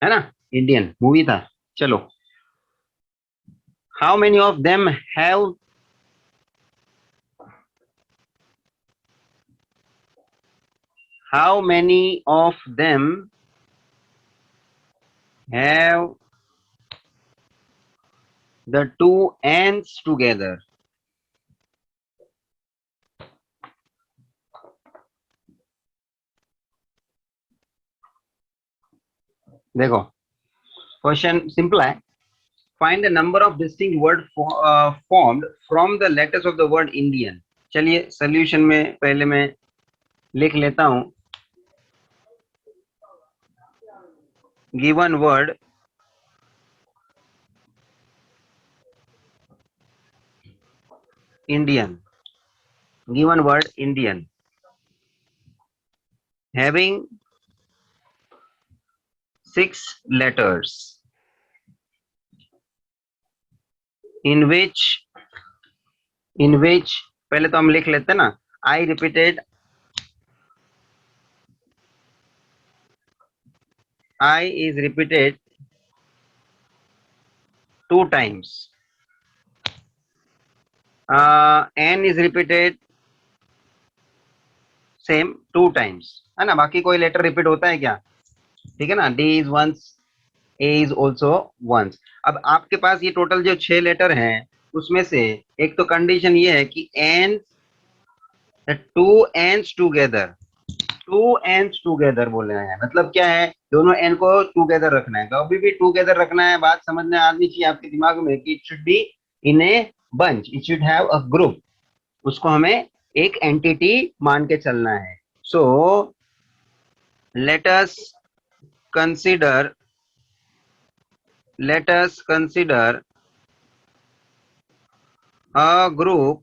है ना इंडियन मूवी था चलो how many of them have how many of them have the two ends together देखो क्वेश्चन सिंपल है find the number of distinct word formed from the letters of the word Indian चलिए solution में पहले मैं लिख लेता हूं given word Indian given word Indian having 6 letters in which पहले तो हम लिख लेते हैं ना, I repeated, I is repeated 2 times, N is repeated same 2 times, है ना। बाकी कोई लेटर रिपीट होता है क्या? ठीक है ना। D is once, A is also once। अब आपके पास ये टोटल जो 6 लेटर हैं उसमें से एक तो कंडीशन ये है कि N, 2 N's together, 2 N's together बोल रहे हैं, मतलब क्या है, दोनों N को टूगेदर रखना है। कभी भी टूगेदर रखना है, बात समझ में आनी चाहिए आपके दिमाग में कि it should be in a bunch, it should have a group, उसको हमें एक एंटिटी मान के चलना है। सो let us consider a group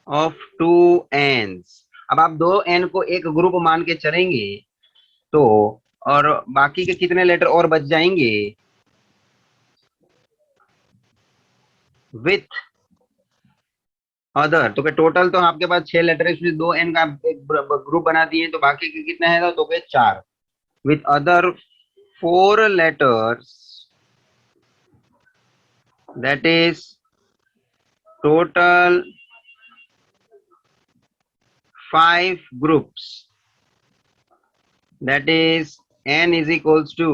of 2 N's। अब आप 2 N को एक ग्रुप मान के चलेंगे तो, और बाकी के कितने लेटर और बच जाएंगे, विथ अदर। तो टोटल तो आपके पास 6 लेटर है, इसमें 2 N का एक ग्रुप बना दिए, तो बाकी के कितने हैं, तो 4, with other 4 letters, that is total 5 groups, that is N is equals to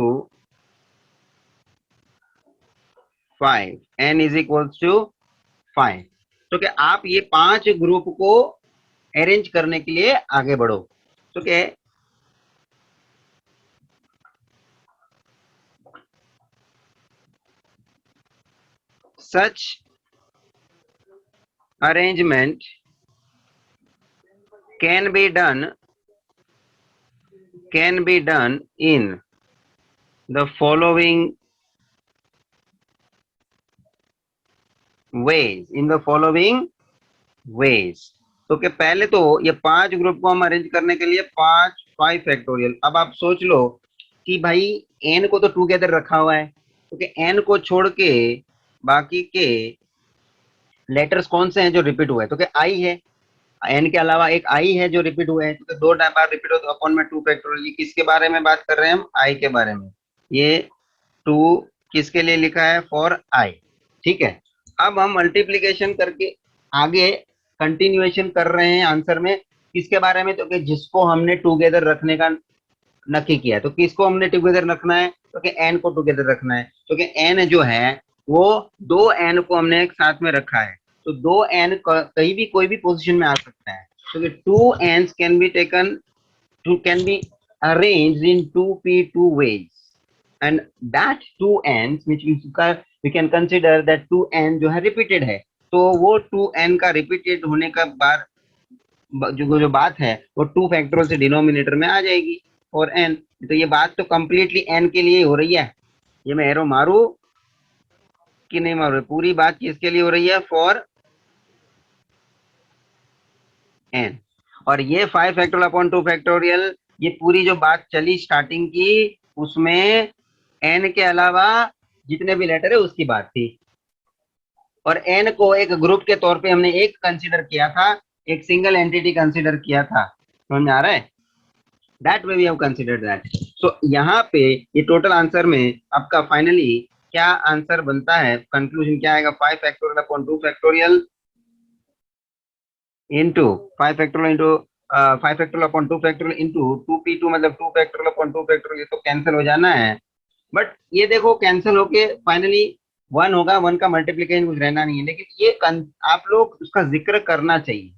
5, N is equals to 5। तो क्या आप ये 5 ग्रुप को अरेंज करने के लिए आगे बढ़ो। तो क्या such arrangement can be done in the following ways। तो क्या पहले तो ये 5 ग्रुप को हम अरेंज करने के लिए 5 फैक्टोरियल। अब आप सोच लो कि भाई n को तो टूगेदर रखा हुआ है, तो क्या n को छोड़ के बाकी के लेटर्स कौन से हैं जो रिपीट हुए, तो क्या I है, n के अलावा एक I है जो रिपीट हुए हैं, तो 2 बार रिपीट हो तो अपॉन में 2 फैक्टोरियल। किसके बारे में बात कर रहे हैं हम, I के बारे में। ये 2 किसके लिए लिखा है, फॉर I। ठीक है, अब हम मल्टीप्लीकेशन करके आगे कंटिन्यूएशन कर रहे हैं आंसर में, किसके बारे में, तो कि जिसको हमने टुगेदर रखने का नक्की किया है। तो किसको हमने टुगेदर रखना है, तो कि n को टुगेदर रखना है। तो कि n जो है वो 2 n को हमने एक साथ में रखा है, तो 2 n कहीं भी कोई भी पोजीशन में आ सकता है। तो कि 2 n's can be taken, can be arranged in 2p2 ways, and that 2 n's which we can consider that 2 n जो है रिपीटेड है, तो वो 2 n का रिपीटेड होने का बार जो बात है वो 2 फैक्टोरियल से डिनोमिनेटर में आ जाएगी और n। तो ये बात तो कंप्लीटली n के लिए हो रही है। ये मैं एरो मारू कि नहीं मारू, पूरी बात किसके लिए हो रही है, फॉर n। और ये 5 फैक्टोरियल अपॉन 2 फैक्टोरियल, ये पूरी जो बात चली स्टार्टिंग की, उसमें n के अलावा जितने भी लेटर है उसकी बात थी, और n को एक ग्रुप के तौर पे हमने एक कंसीडर किया था, एक सिंगल एंटिटी कंसीडर किया था। समझ में आ रहा है, that way we have considered that. So यहाँ पे ये टोटल आंसर में आपका फाइनली क्या आंसर बनता है, कंक्लूजन क्या आएगा, 5 factorial upon 2 factorial into 5 factorial into 5 factorial upon 2 factorial into 2p2, मतलब 2 फैक्टोरियल अपॉन 2 फैक्टोरियल। ये तो कैंसिल हो जाना है, बट ये देखो कैंसिल होके फाइनली 1 होगा, 1 का मल्टीप्लीकेशन कुछ रहना नहीं है, लेकिन ये आप लोग उसका जिक्र करना चाहिए।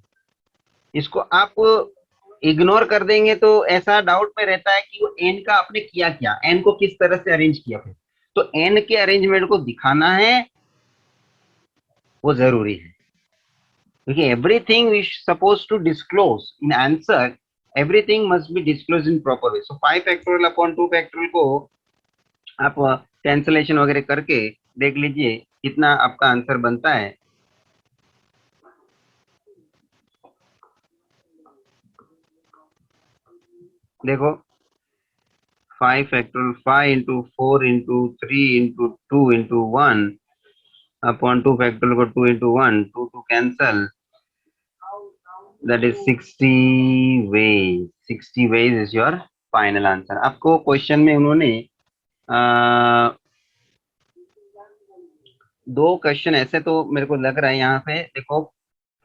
इसको आप इग्नोर कर देंगे तो ऐसा डाउट में रहता है कि वो एन का आपने किया क्या, एन को किस तरह से अरेंज किया। फिर तो एन के अरेंजमेंट को दिखाना है, वो जरूरी है, क्योंकि everything we suppose to disclose in answer, everything must be disclose in proper way. So 5 factorial upon 2 factorial को आप कैंसलेशन वगैरह करके देख लीजिए कितना आपका आंसर बनता है। देखो 5 factorial 5 into 4 into 3 into 2 into 1 upon 2 factorial को 2 into 1 2 to cancel, that is 60 ways. 60 ways is your final answer. आपको क्वेश्चन में उन्होंने दो क्वेश्चन ऐसे तो मेरे को लग रहा है यहाँ पे देखो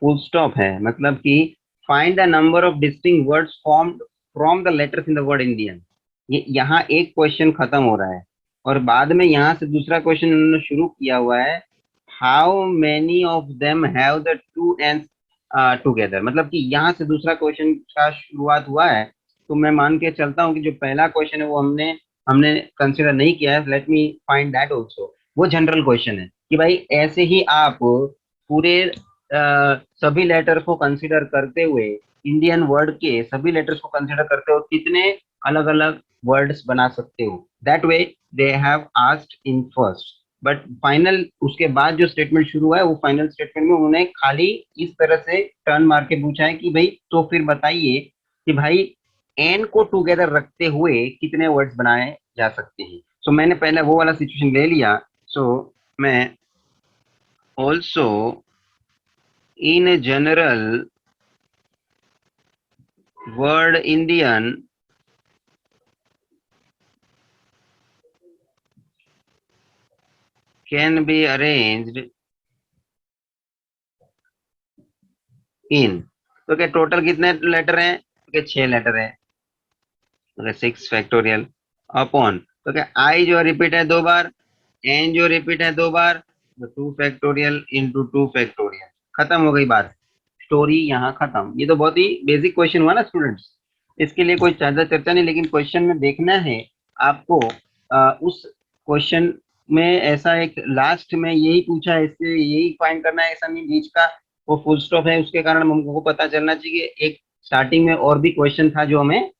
फुल स्टॉप है, मतलब कि find the number of distinct words formed from the letters in the word Indian. ये यहाँ एक क्वेश्चन खत्म हो रहा है और बाद में यहाँ से दूसरा क्वेश्चन उन्होंने शुरू किया हुआ है, how many of them have the two and together. मतलब कि यहाँ से दूसरा क्वेश्चन का शुरुआत हुआ है। तो मैं मान के चलता हूँ कि जो पहला क्वेश्चन है वो हमने हमने कंसिडर नहीं किया है। Let me find that also. वो जनरल क्वेश्चन है कि भाई ऐसे ही आप पूरे सभी लेटर्स को कंसीडर करते हुए, इंडियन वर्ड के सभी लेटर्स को कंसीडर करते हुए कितने अलग अलग वर्ड्स बना सकते हो। That way they have asked in first, but final उसके बाद जो स्टेटमेंट शुरू हुआ है वो फाइनल स्टेटमेंट में उन्होंने खाली इस तरह से टर्न मार के पूछा है कि भाई तो फिर बताइए कि भाई एन को टुगेदर रखते हुए कितने वर्ड्स बनाए जा सकते हैं। सो मैंने पहले वो वाला सिचुएशन ले लिया। सो मैं also in general word Indian can be arranged in। तो क्या टोटल कितने लेटर हैं? तो क्या 6 लेटर है, तो 6 फैक्टोरियल अपॉन, तो क्या आई जो रिपीट है 2 बार, एन जो रिपीट है 2 बार, तो 2 फैक्टोरियल इंटू 2 फैक्टोरियल। खत्म हो गई बात, स्टोरी यहाँ खत्म। ये तो बहुत ही बेसिक क्वेश्चन हुआ ना स्टूडेंट्स, इसके लिए कोई ज्यादा चर्चा नहीं। लेकिन क्वेश्चन में देखना है आपको उस क्वेश्चन में ऐसा एक लास्ट में यही पूछा है, इससे यही फाइंड करना है, ऐसा नहीं बीच का वो फुल स्टॉप है उसके कारण हमको पता चलना चाहिए एक स्टार्टिंग में और भी क्वेश्चन था जो हमें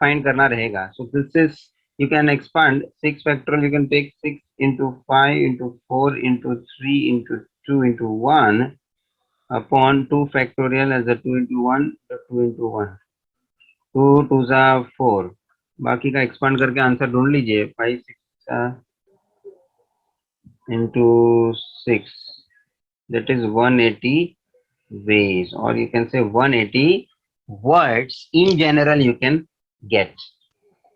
फाइंड करना रहेगा। So this is, you can expand 6 factorial, you can take 6 into 5 into 4 into 3 into 2 into 1 upon 2 factorial as a 2 into 1 the 2 into 1, 2 2 जा 4। बाकी का एक्सपांड करके आंसर ढूंढ लीजिए। 5 6 into 6, that is 180 ways, or you can say 180 words in general you can get।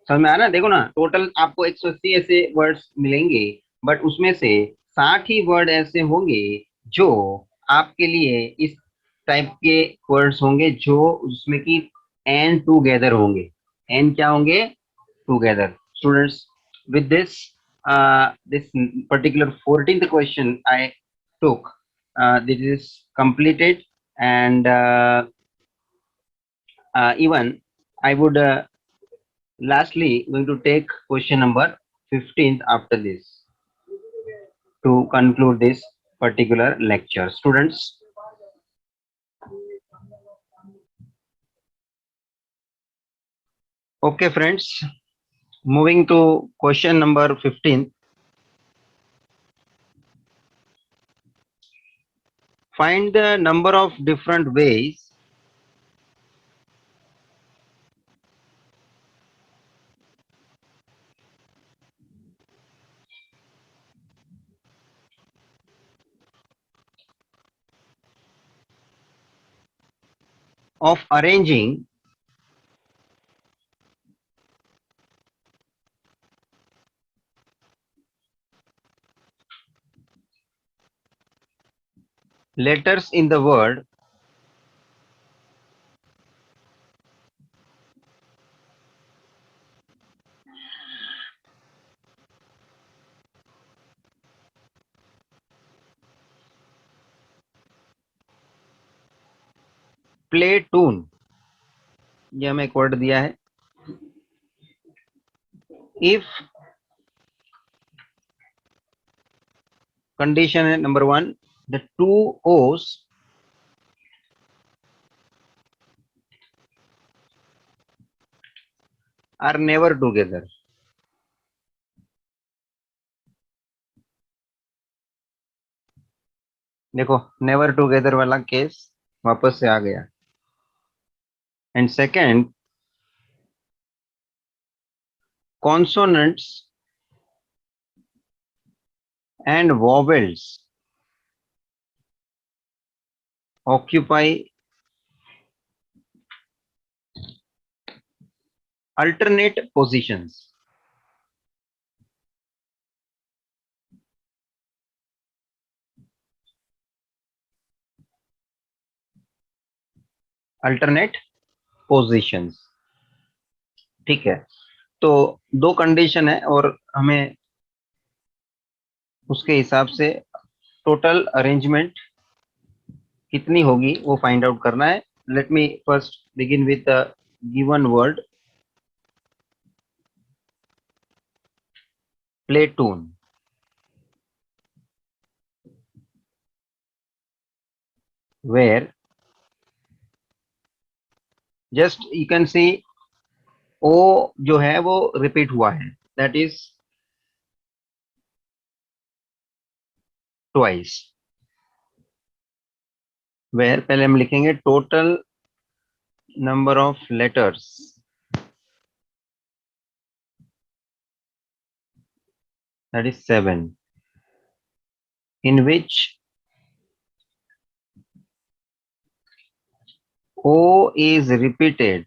समझ में आया ना? देखो ना, टोटल आपको 180 ऐसे वर्ड्स मिलेंगे, बट उसमें से 60 ही वर्ड ऐसे होंगे जो आपके लिए इस टाइप के वर्ड्स होंगे जो उसमें कि एंड टूगेदर होंगे। एंड क्या होंगे? Together. Students, with this particular 14th question I took, this is completed, and even I would lastly going to take question number 15th after this to conclude this particular lecture. Students, okay friends, moving to question number 15. Find the number of different ways of arranging letters in the word play tune। ये हमें एक word दिया है। If condition है number 1, the two O's are never together। देखो never together वाला case वापस से आ गया। And second, consonants and vowels occupy alternate positions. Alternate positions, ठीक है। तो दो कंडीशन है और हमें उसके हिसाब से टोटल अरेंजमेंट कितनी होगी वो फाइंड आउट करना है। Let me first begin with the given word play toon, where just you can see O जो है वो रिपीट हुआ है, दैट इज ट्वाइस। वेयर पहले हम लिखेंगे total number of letters, that is 7, in which O is repeated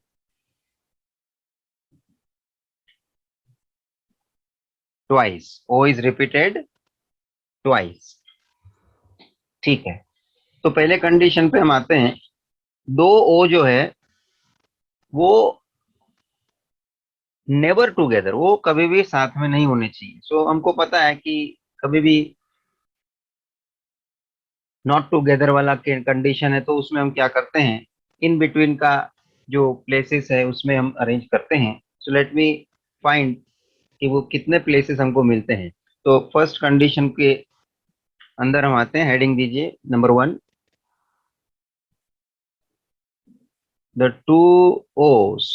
twice, O is repeated twice, ठीक है। तो पहले कंडीशन पे हम आते हैं, दो ओ जो है वो नेवर टुगेदर, वो कभी भी साथ में नहीं होने चाहिए। सो हमको पता है कि कभी भी नॉट टुगेदर वाला कंडीशन है तो उसमें हम क्या करते हैं, इन बिटवीन का जो प्लेसेस है उसमें हम अरेंज करते हैं। सो लेट मी फाइंड कि वो कितने प्लेसेस हमको मिलते हैं। तो फर्स्ट कंडीशन के अंदर हम आते हैं, हेडिंग दीजिए नंबर 1, द टू ओस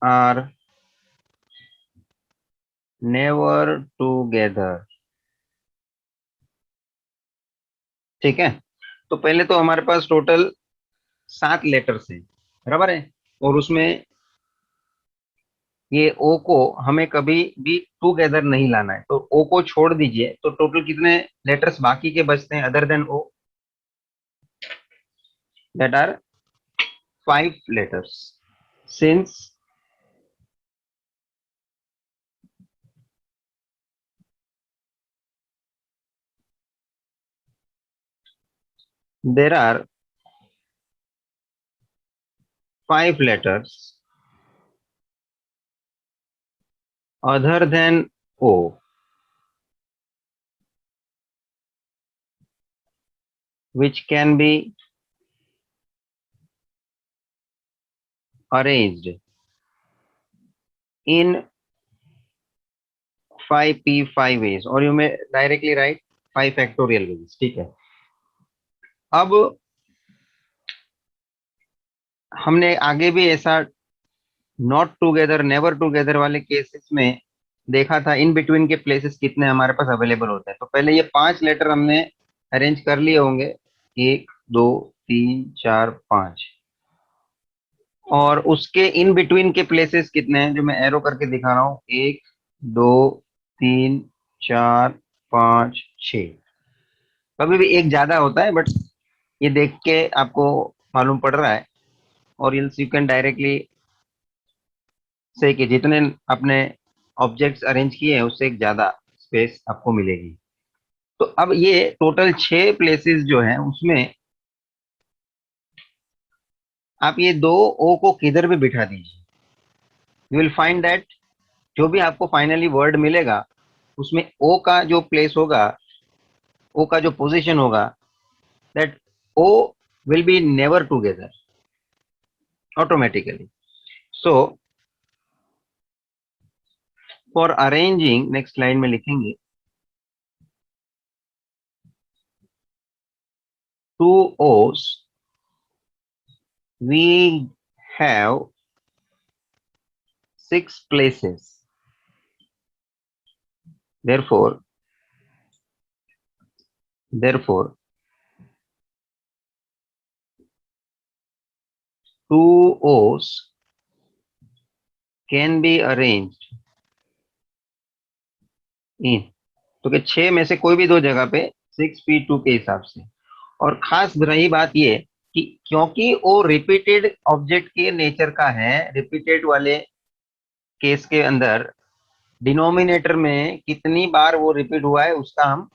आर नेवर टुगेदर, ठीक है। तो पहले तो हमारे पास टोटल 7 लेटर्स हैं, बराबर है, और उसमें ये ओ को हमें कभी भी टुगेदर नहीं लाना है। तो ओ को छोड़ दीजिए तो टोटल कितने लेटर्स बाकी के बचते हैं other than O, that are 5 letters. Since there are 5 letters other than O, which can be arranged in 5p5 ways, or you may directly write 5 factorial ways, ठीक है। अब हमने आगे भी ऐसा नॉट टुगेदर नेवर टुगेदर वाले cases में देखा था इन बिटवीन के प्लेसेस कितने हमारे पास अवेलेबल होते हैं। तो पहले ये 5 लेटर हमने अरेंज कर लिए होंगे, 1 2 3 4 5, और उसके इन बिटवीन के प्लेसेस कितने हैं जो मैं एरो करके दिखा रहा हूँ, 1 2 3 4 5 6। कभी भी एक ज्यादा होता है बट ये देख के आपको मालूम पड़ रहा है, और यू कैन डायरेक्टली से कि जितने अपने ऑब्जेक्ट्स अरेंज किए हैं उससे एक ज्यादा स्पेस आपको मिलेगी। तो अब ये टोटल 6 प्लेसेस जो हैं उसमें आप ये दो ओ को किधर भी बिठा दीजिए, यू विल फाइंड दैट जो भी आपको फाइनली वर्ड मिलेगा उसमें ओ का जो प्लेस होगा, ओ का जो पोजीशन होगा, that O will be never together automatically. So for arranging, next line में लिखेंगे two O's we have 6 places, therefore therefore two O's can be arranged in, तो कि 6 में से कोई भी दो जगह पे 6p2 के हिसाब से। और खास रही बात ये कि क्योंकि वो रिपीटेड ऑब्जेक्ट के नेचर का है, रिपीटेड वाले केस के अंदर डिनोमिनेटर में कितनी बार वो रिपीट हुआ है उसका हम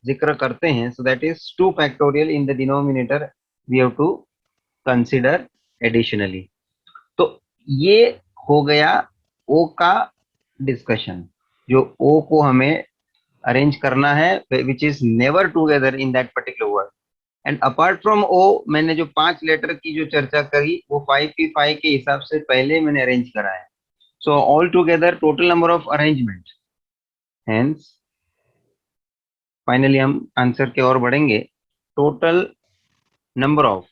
जिक्र करते हैं। So that is 2 factorial in the denominator we have to consider additionally. तो ये हो गया ओ का डिस्कशन, जो ओ को हमें अरेंज करना है which is never together in that particular word. And apart from O, मैंने जो 5 लेटर की जो चर्चा करी वो 5p5 के हिसाब से पहले मैंने अरेंज करा है। So all together total number of arrangement, hence finally हम आंसर के और बढ़ेंगे। Total number of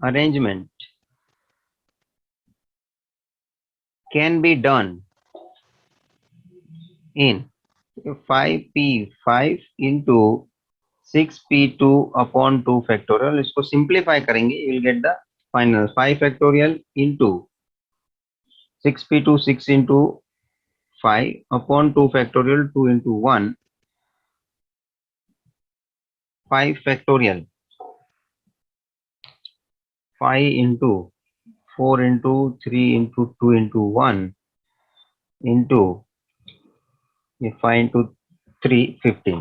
arrangement can be done in 5p5 into 6p2 upon 2 factorial. इसको सिंप्लीफाई करेंगे, you will get the final 5 factorial into 6p2 6 into 5 upon 2 factorial 2 into 1 5 factorial 5 into 4 into 3 into 2 into 1 into ये 5 into 3 15।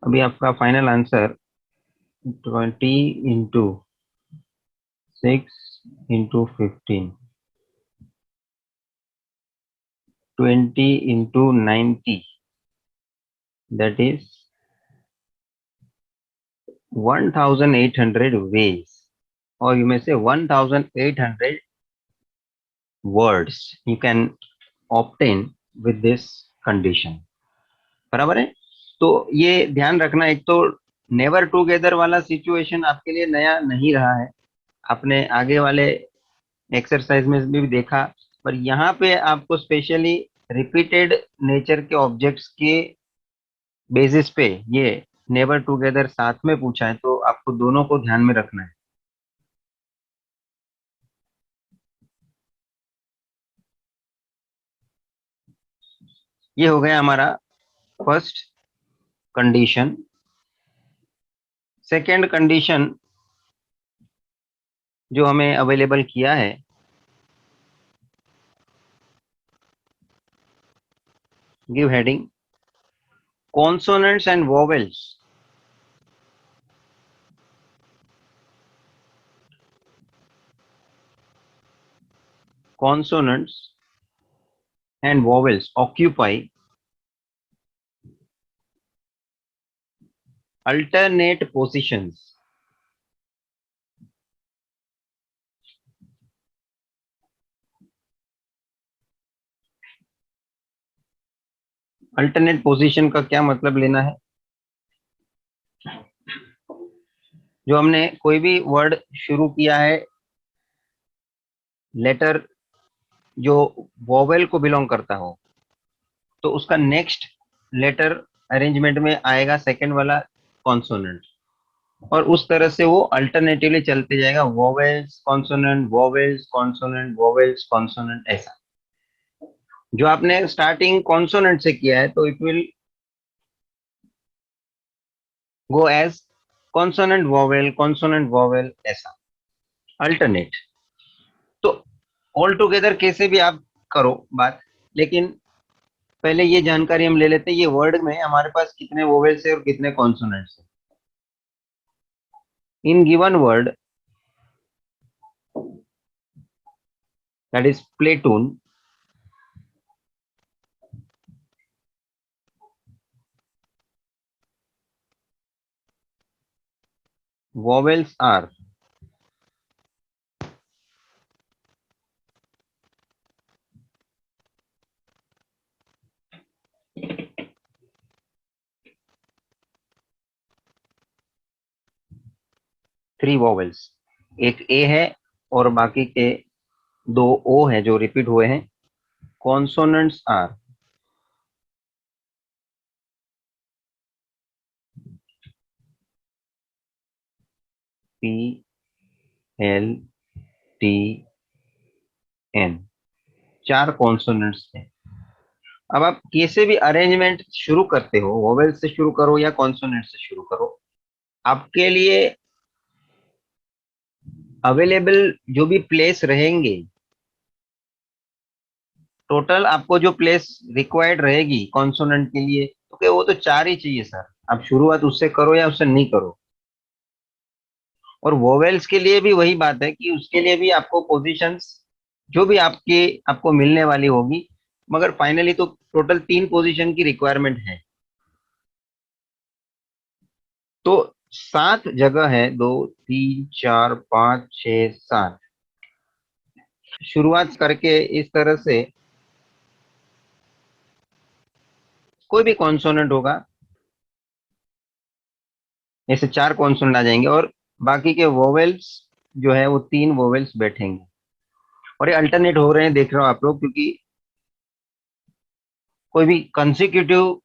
अभी आपका final answer 20 into 6 into 15, 20 into 90, that is 1800 ways, or you may say 1800 words you can obtain with this condition। बराबर है। तो ये ध्यान रखना, एक तो नेवर टुगेदर वाला सिचुएशन आपके लिए नया नहीं रहा है, आपने आगे वाले एक्सरसाइज में भी देखा, पर यहाँ पे आपको स्पेशली रिपीटेड नेचर के ऑब्जेक्ट्स के बेसिस पे ये नेवर टुगेदर साथ में पूछा है, तो आपको दोनों को ध्यान में रखना है। ये हो गया हमारा फर्स्ट कंडीशन। सेकेंड कंडीशन जो हमें अवेलेबल किया है, give heading consonants and vowels consonants and vowels occupy alternate positions alternate position का क्या मतलब लेना है? जो हमने कोई भी वर्ड शुरू किया है लेटर जो वोवेल को बिलोंग करता हो, तो उसका नेक्स्ट लेटर अरेंजमेंट में आएगा सेकंड वाला कॉन्सोनेंट, और उस तरह से वो अल्टरनेटिवली चलते जाएगा, vowels consonant vowels consonant vowels consonant, ऐसा। जो आपने स्टार्टिंग कॉन्सोनेंट से किया है तो it will go as consonant vowel ऐसा अल्टरनेट। तो ऑल टुगेदर कैसे भी आप करो बात, लेकिन पहले ये जानकारी हम ले लेते हैं, ये वर्ड में हमारे पास कितने वोवेल्स है और कितने कॉन्सोनेंट्स है। In given word that is platoon, vowels are three vowels, एक ए है और बाकी के दो ओ है जो रिपीट हुए हैं। Consonants are P L T N, 4 consonants थे। अब आप कैसे भी अरेंजमेंट शुरू करते हो, वोवेल से शुरू करो या कॉन्सोनेंट से शुरू करो, आपके लिए अवेलेबल जो भी प्लेस रहेंगे, टोटल आपको जो प्लेस रिक्वायर्ड रहेगी कॉन्सोनेंट के लिए, तो वो तो 4 ही चाहिए सर। आप शुरुआत उससे करो या उससे नहीं करो। और वोवेल्स के लिए भी वही बात है कि उसके लिए भी आपको पोजीशंस जो भी आपको मिलने वाली होगी, मगर फाइनली तो टोटल 3 पोजीशन की रिक्वायरमेंट है। तो 7 जगह है, 2 3 4 5 6 7। शुरुआत करके इस तरह से कोई भी कॉन्सोनेंट होगा, ऐसे 4 कॉन्सोनेंट आ जाएंगे और बाकी के वोवेल्स जो है वो 3 वोवेल्स बैठेंगे। और ये अल्टरनेट हो रहे हैं, देख रहे हो आप लोग, क्योंकि कोई भी कंसेक्यूटिव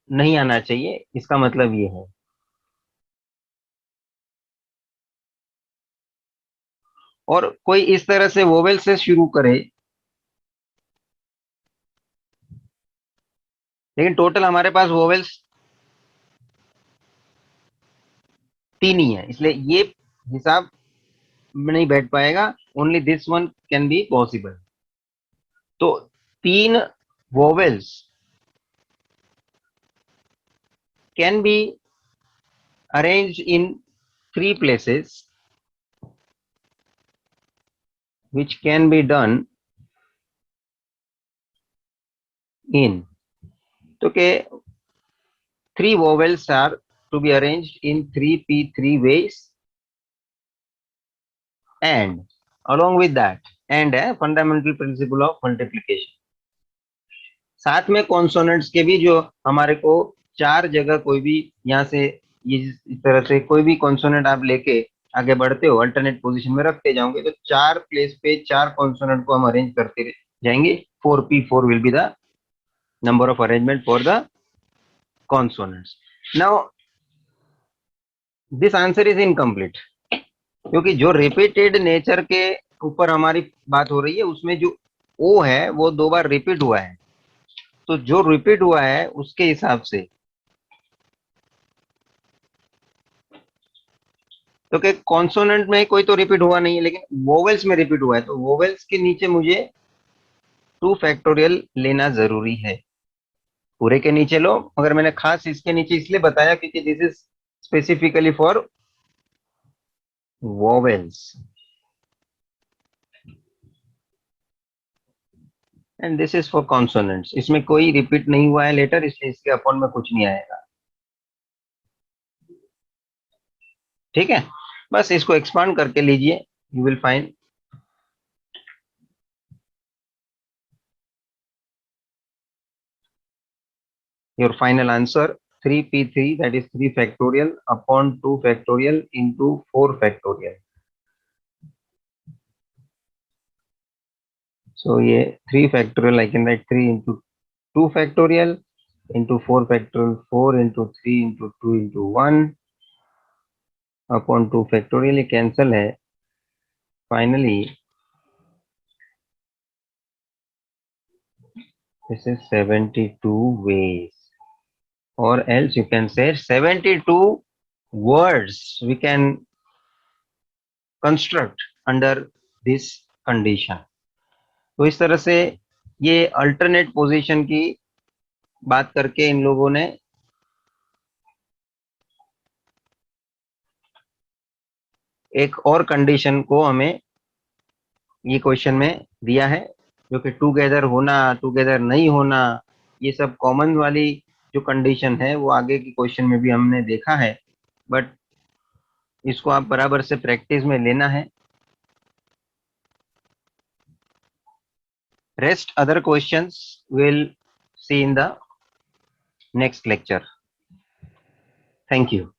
नहीं आना चाहिए, इसका मतलब ये है। और कोई इस तरह से वोवेल से शुरू करे, लेकिन टोटल हमारे पास वोवेल्स 3 ही है, इसलिए ये हिसाब में नहीं बैठ पाएगा। Only this one can be possible. तो 3 vowels can be arranged in 3 places, which can be done in, तो के 3 vowels are to be arranged in 3p3 ways, and along with that, and a fundamental principle of multiplication। साथ में consonants के भी जो हमारे को 4 जगह कोई भी यहाँ से ये इस तरह से कोई भी कॉन्सोनेंट आप लेके आगे बढ़ते हो, अल्टरनेट पोजीशन में रखते जाओगे, तो 4 प्लेस पे 4 कॉन्सोनेंट को हम अरेंज करते जाएंगे। 4p4 will be the number of arrangement for the consonants. Now this answer is incomplete, क्योंकि जो रिपीटेड नेचर के ऊपर हमारी बात हो रही है, उसमें जो ओ है वो 2 बार रिपीट हुआ है। तो जो रिपीट हुआ है उसके हिसाब से, तो क्या कॉन्सोनेंट में कोई तो रिपीट हुआ नहीं है, लेकिन वोवेल्स में रिपीट हुआ है, तो वोवेल्स के नीचे मुझे 2 फैक्टोरियल लेना जरूरी है। पूरे के नीचे लो, मगर मैंने खास इसके नीचे इसलिए बताया क्योंकि this is specifically for vowels and this is for consonants. इसमें कोई रिपीट नहीं हुआ है लेटर, इसलिए इसके अपॉन में कुछ नहीं आएगा। ठीक है, बस इसको एक्सपांड करके लीजिए, you will find your final answer 3p3, that is 3 factorial upon 2 factorial into 4 factorial। so ये 3 factorial I can write 3 into 2 factorial into 4 factorial, 4 into 3 into 2 into 1 upon 2 factorial, ये cancel है। finally this is 72 ways, or else you can say 72 words we can construct under this condition। तो इस तरह से ये alternate position की बात करके इन लोगों ने एक और कंडीशन को हमें ये क्वेश्चन में दिया है, जो कि टुगेदर होना, टुगेदर नहीं होना, ये सब कॉमन वाली जो कंडीशन है वो आगे की क्वेश्चन में भी हमने देखा है, बट इसको आप बराबर से प्रैक्टिस में लेना है। Rest other questions will see in the next lecture. Thank you.